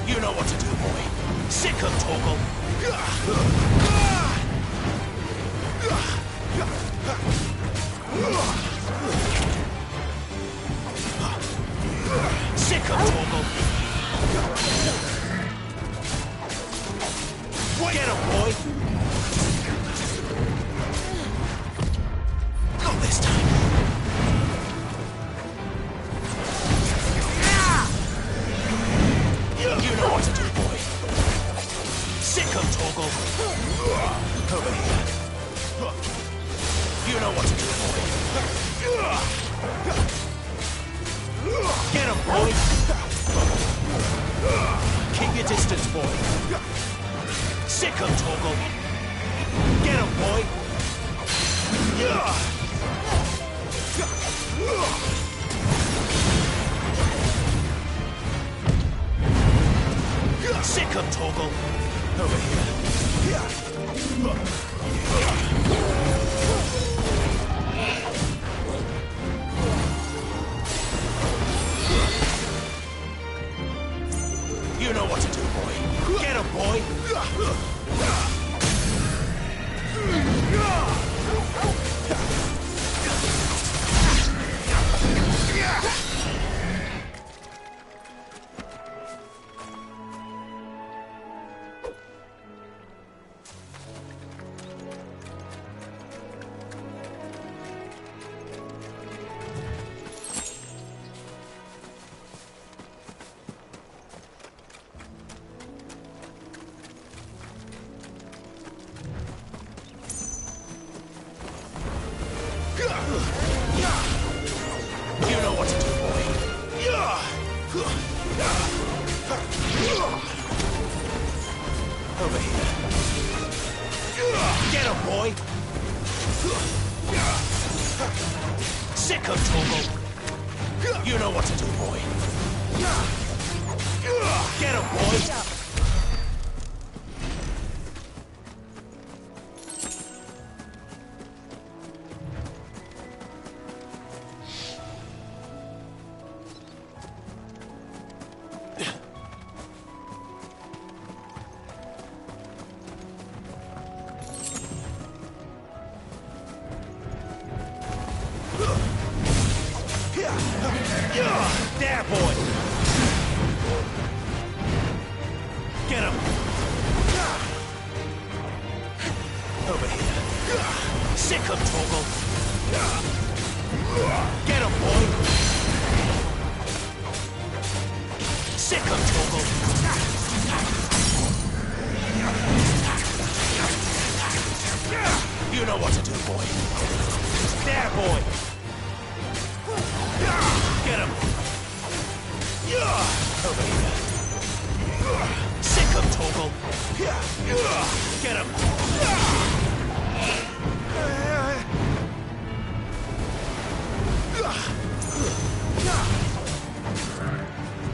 You know what to do, boy. Sick of Toggle! Sick of Toggle! Get him, boy! Not this time. You know what to do, boy. Sick of Toggle. Over here. You know what to do, boy. Get him, boy. Keep your distance, boy. Sick of Toggle. Get him, boy. Sick of Toggle. Over here. You know what to do, boy. Get him, boy. You know what to do, boy. Over here. Get him, boy. Sick him, Torgal. You know what to do, boy. Get him, boy. There, boy! Get him! Over here. Sick him, Torgal! Get him, boy! Sick him, Torgal! You know what to do, boy. There, boy! Get him! Over here. Sick him, Torgal! Get him!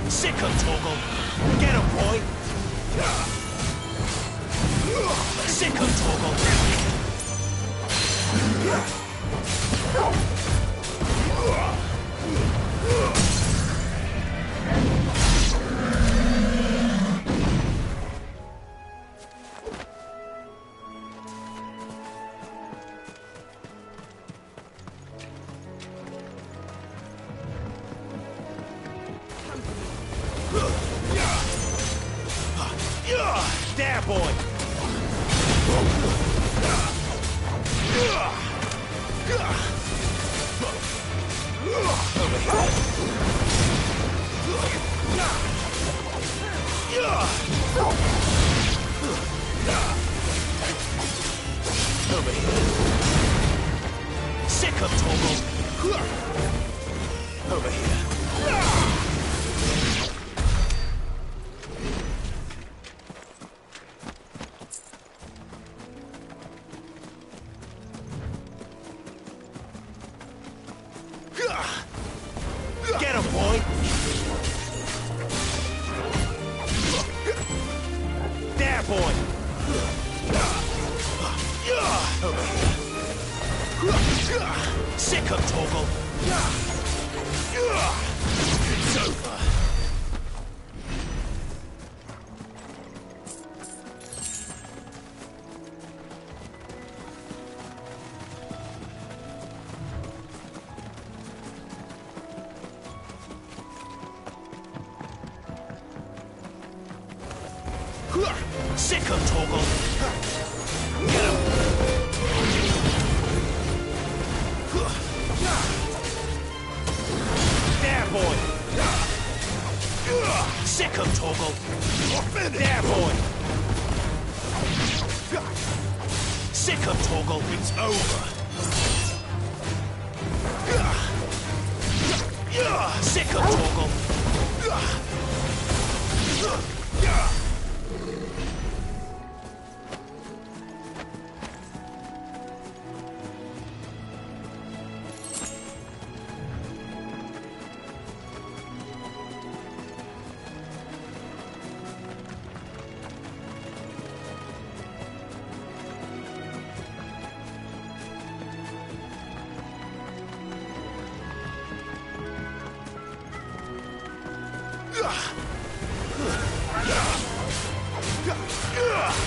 Sick him, Torgal! Get him, boy! Sick him, Torgal! There, boy! Over here. Over here. Sick of Torgal. Over here. Get him, boy! There, boy! Over here. Sick of Torgal! It's over! Sick him, Torgal! Get him! There, boy! Sick him, Torgal! There, boy! Sick him, Torgal! It's over! Sick him, Torgal!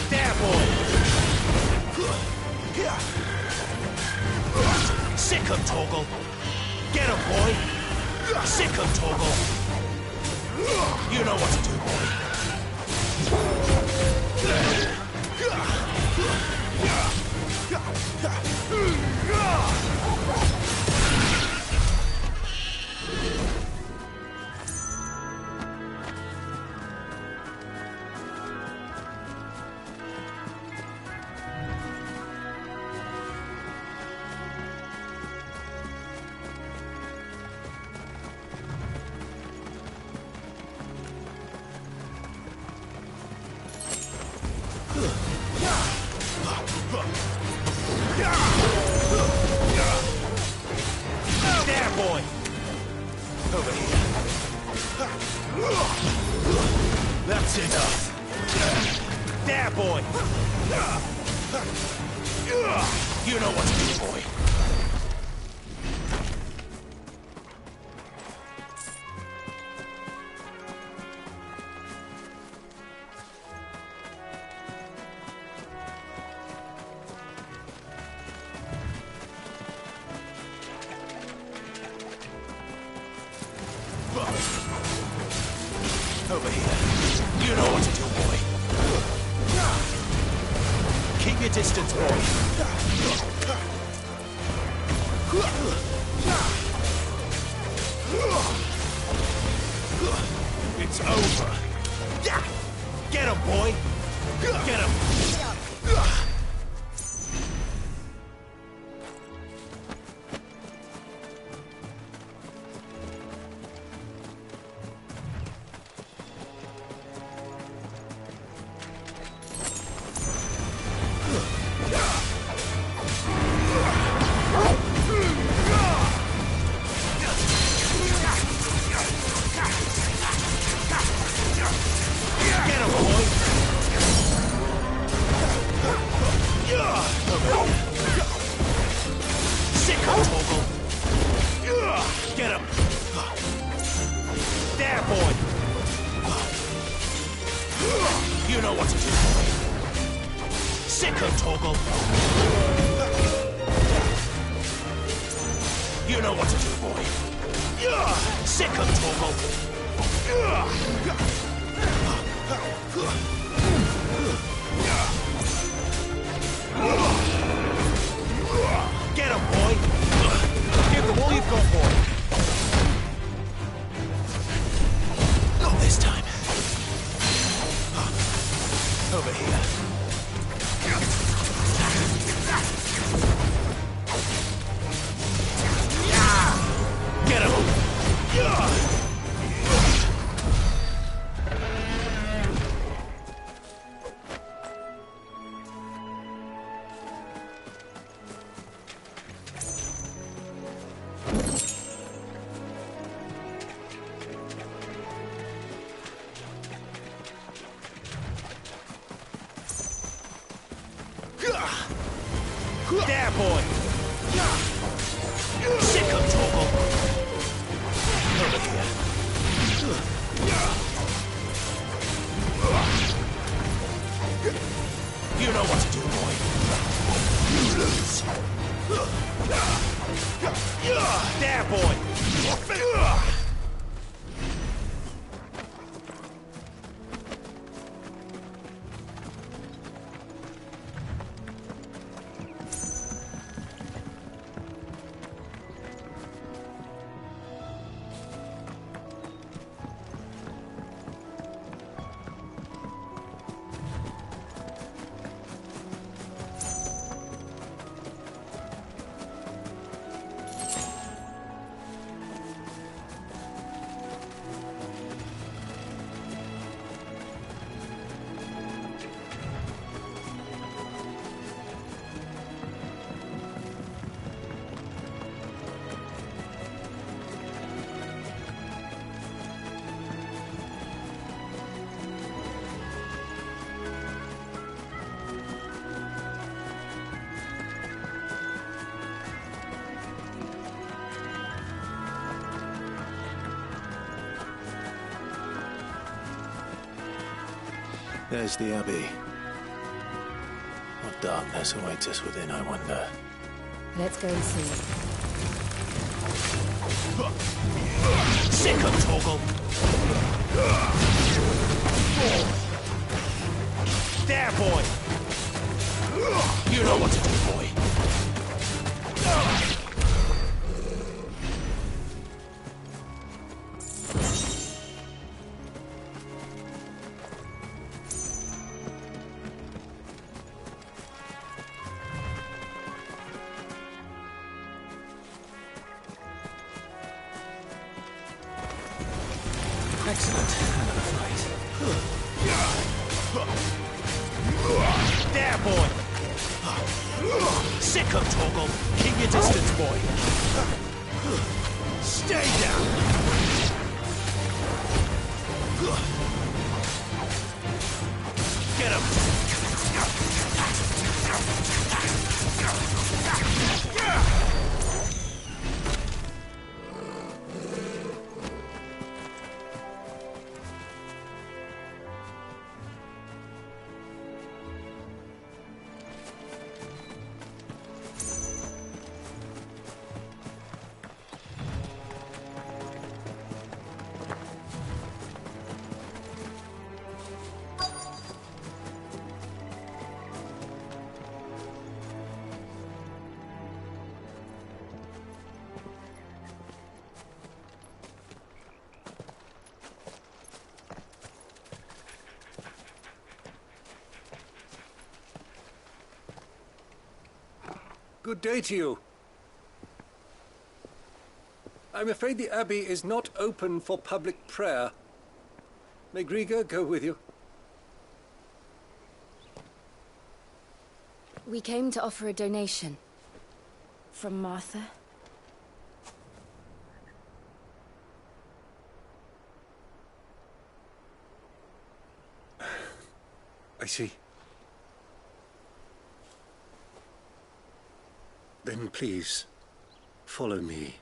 There, boy! Sick him, Torgal! Get him, boy! Sick him, Torgal! You know what to do, boy! Over here. That's enough. There, boy! You know what to do, boy. Over here. You know what to do, boy. Keep your distance, boy. It's over. Get him, boy. Get him. Get him! There, boy! You know what to do, boy. Sick him, Toggle! You know what to do, boy. Sick him, Toggle! Get him, boy! Give them all you've got, boy! Not this time. Over here. Get him! There, boy! Sick him, Toggle! Over here. You know what to do, boy. You lose. There, boy! There's the Abbey. What darkness awaits us within, I wonder. Let's go and see. Sick him, Toggle! There, boy! You know what to do, boy. Excellent. Another fight. There, boy! Sick him, Toggle! Keep your distance, boy! Stay down! Get him! Good day to you. I'm afraid the Abbey is not open for public prayer. May Grieger go with you? We came to offer a donation. From Martha. I see. Then please, follow me.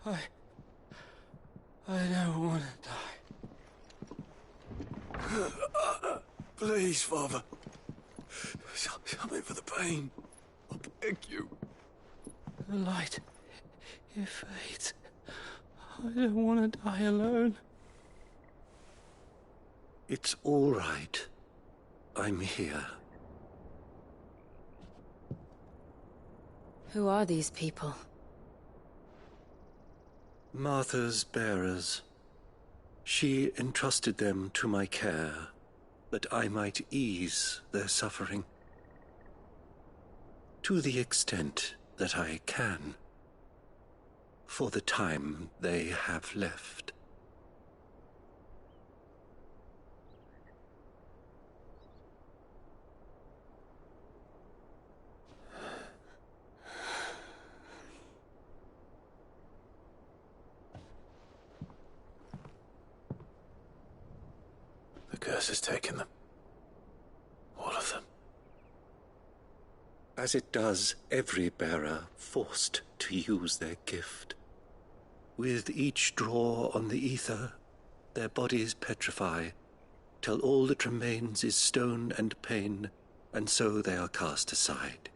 I don't want to die. Please, Father. Help me for the pain. I beg you. The light, it fades. I don't want to die alone. It's all right. I'm here. Who are these people? Martha's bearers. She entrusted them to my care, that I might ease their suffering. To the extent that I can. For the time they have left. The curse has taken them. All of them. As it does every bearer forced to use their gift. With each draw on the ether, their bodies petrify, till all that remains is stone and pain, and so they are cast aside.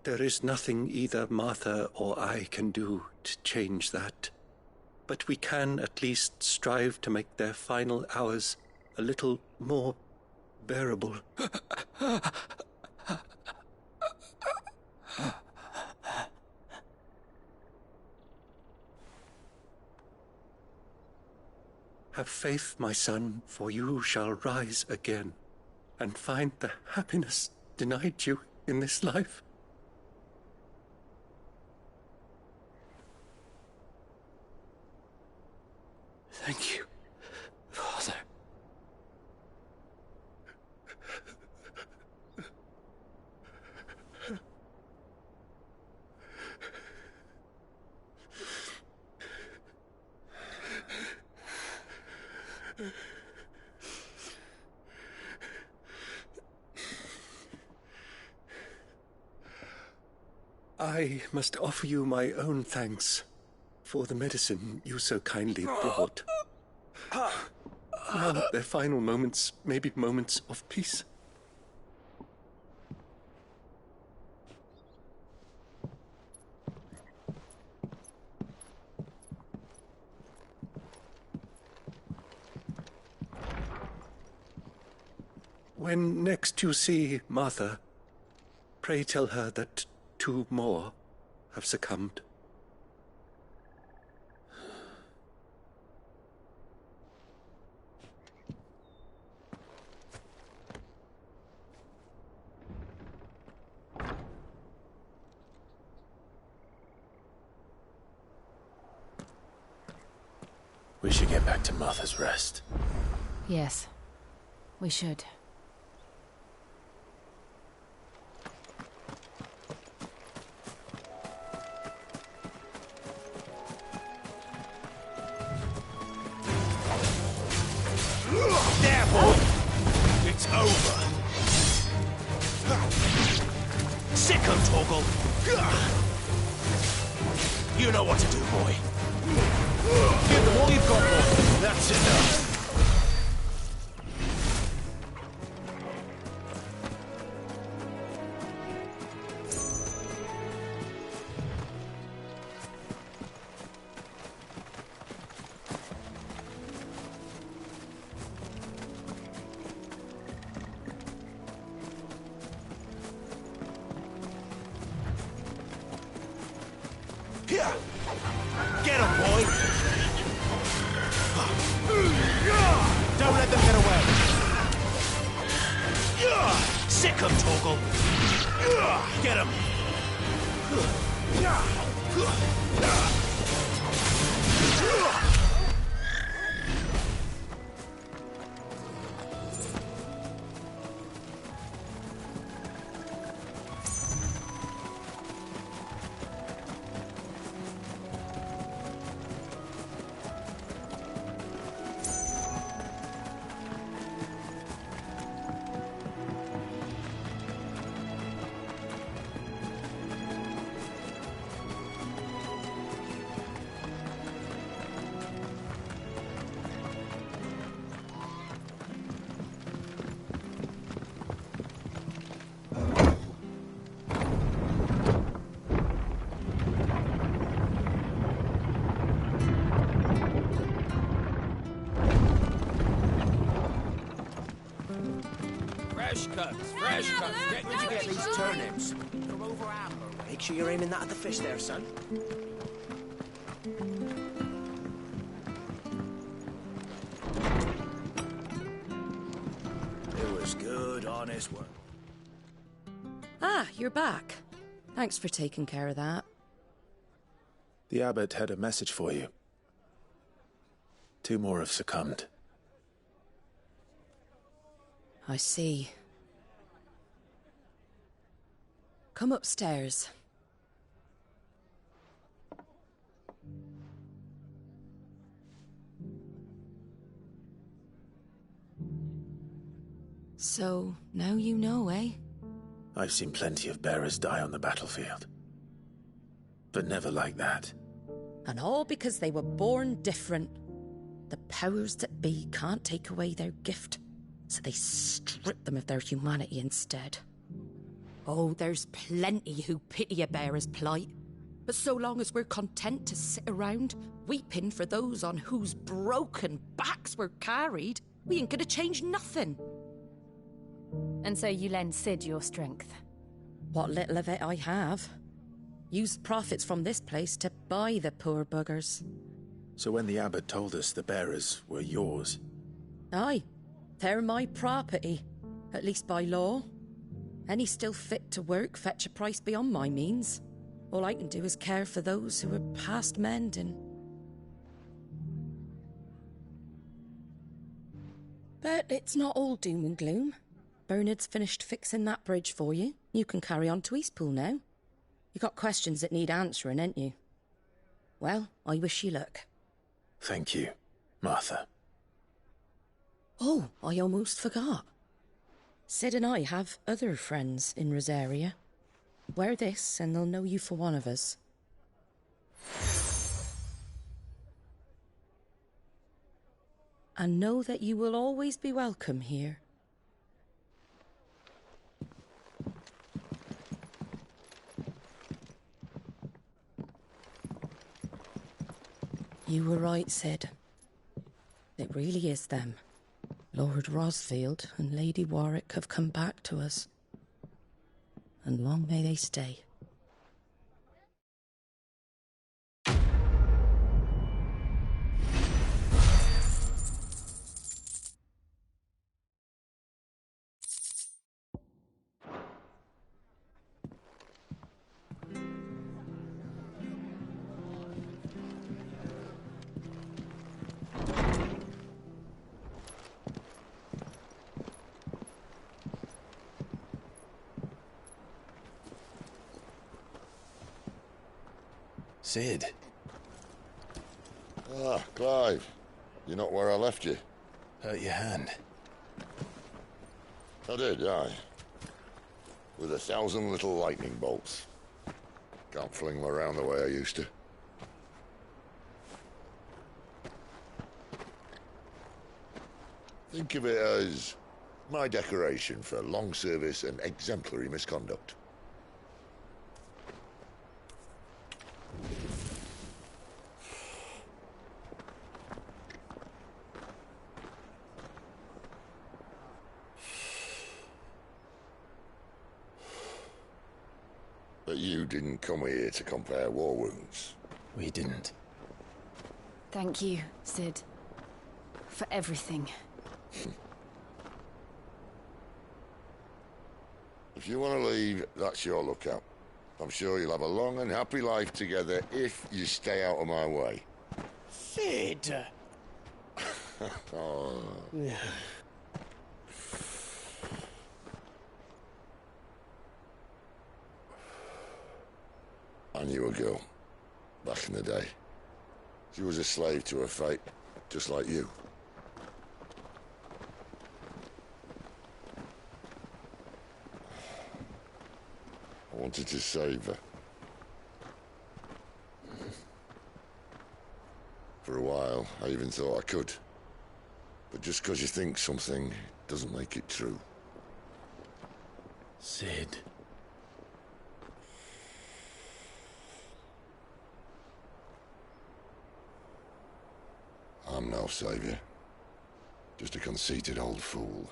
There is nothing either Martha or I can do to change that, but we can at least strive to make their final hours a little more bearable. Have faith, my son, for you shall rise again, and find the happiness denied you in this life. Thank you, Father. I must offer you my own thanks for the medicine you so kindly brought. Now their final moments may be moments of peace. When next you see Martha, pray tell her that 2 more have succumbed. We should get back to Martha's Rest. Yes. We should. There, boy! It's over. Sick him, Torgal. You know what to do, boy. Give them all you've got, boy. That's enough. Here! Get him, boy! Don't let them get away! Sick him, Torgal! Get him! Fresh cuts. Where'd you get these turnips? Come over Amber. Make sure you're aiming that at the fish there, son. It was good, honest work. Ah, you're back. Thanks for taking care of that. The abbot had a message for you. 2 more have succumbed. I see. Come upstairs. So, now you know, eh? I've seen plenty of bearers die on the battlefield. But never like that. And all because they were born different. The powers that be can't take away their gift, so they strip them of their humanity instead. Oh, there's plenty who pity a bearer's plight. But so long as we're content to sit around, weeping for those on whose broken backs we're carried, we ain't gonna change nothing. And so you lend Sid your strength? What little of it I have. Used profits from this place to buy the poor buggers. So when the abbot told us the bearers were yours... Aye, they're my property, at least by law. Any still fit to work fetch a price beyond my means. All I can do is care for those who are past mending. But it's not all doom and gloom. Bernard's finished fixing that bridge for you. You can carry on to Eastpool now. You got questions that need answering, ain't you? Well, I wish you luck. Thank you, Martha. Oh, I almost forgot. Sid and I have other friends in Rosaria. Wear this and they'll know you for one of us. And know that you will always be welcome here. You were right, Sid. It really is them. Lord Rosfield and Lady Warwick have come back to us. And long may they stay. Sid. Ah, Clive. You're not where I left you. Hurt your hand. I did, aye. With 1,000 little lightning bolts. Can't fling them around the way I used to. Think of it as my decoration for long service and exemplary misconduct. But you didn't come here to compare war wounds. We didn't. Thank you, Sid. For everything. If you want to leave, that's your lookout. I'm sure you'll have a long and happy life together if you stay out of my way. Sid! Oh. I knew a girl, back in the day. She was a slave to her fate, just like you. I wanted to save her. For a while, I even thought I could. But just because you think something doesn't make it true. Sid. I'm no savior. Just a conceited old fool.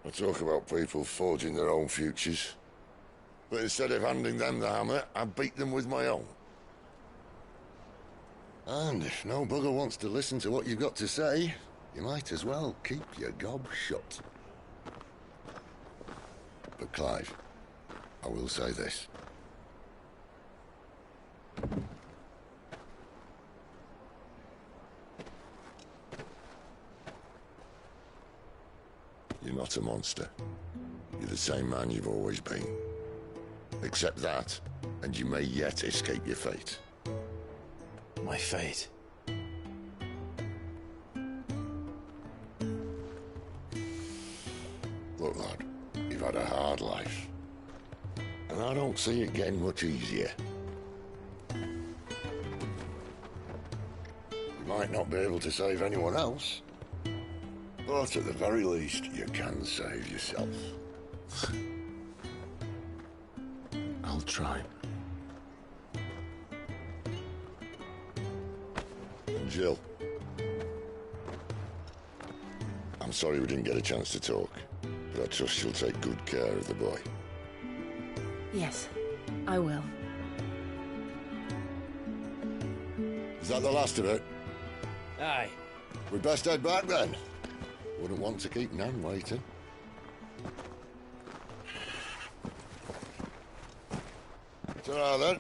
I talk about people forging their own futures. But instead of handing them the hammer, I beat them with my own. And if no bugger wants to listen to what you've got to say, you might as well keep your gob shut. But Clive, I will say this. You're not a monster. You're the same man you've always been. Accept that, and you may yet escape your fate. My fate? Look, lad, you've had a hard life. And I don't see it getting much easier. You might not be able to save anyone else, but at the very least, you can save yourself. I'll try. And Jill, I'm sorry we didn't get a chance to talk, but I trust she'll take good care of the boy. Yes, I will. Is that the last of it? Aye. We'd best head back then. Wouldn't want to keep Nan waiting. Ta-ra then.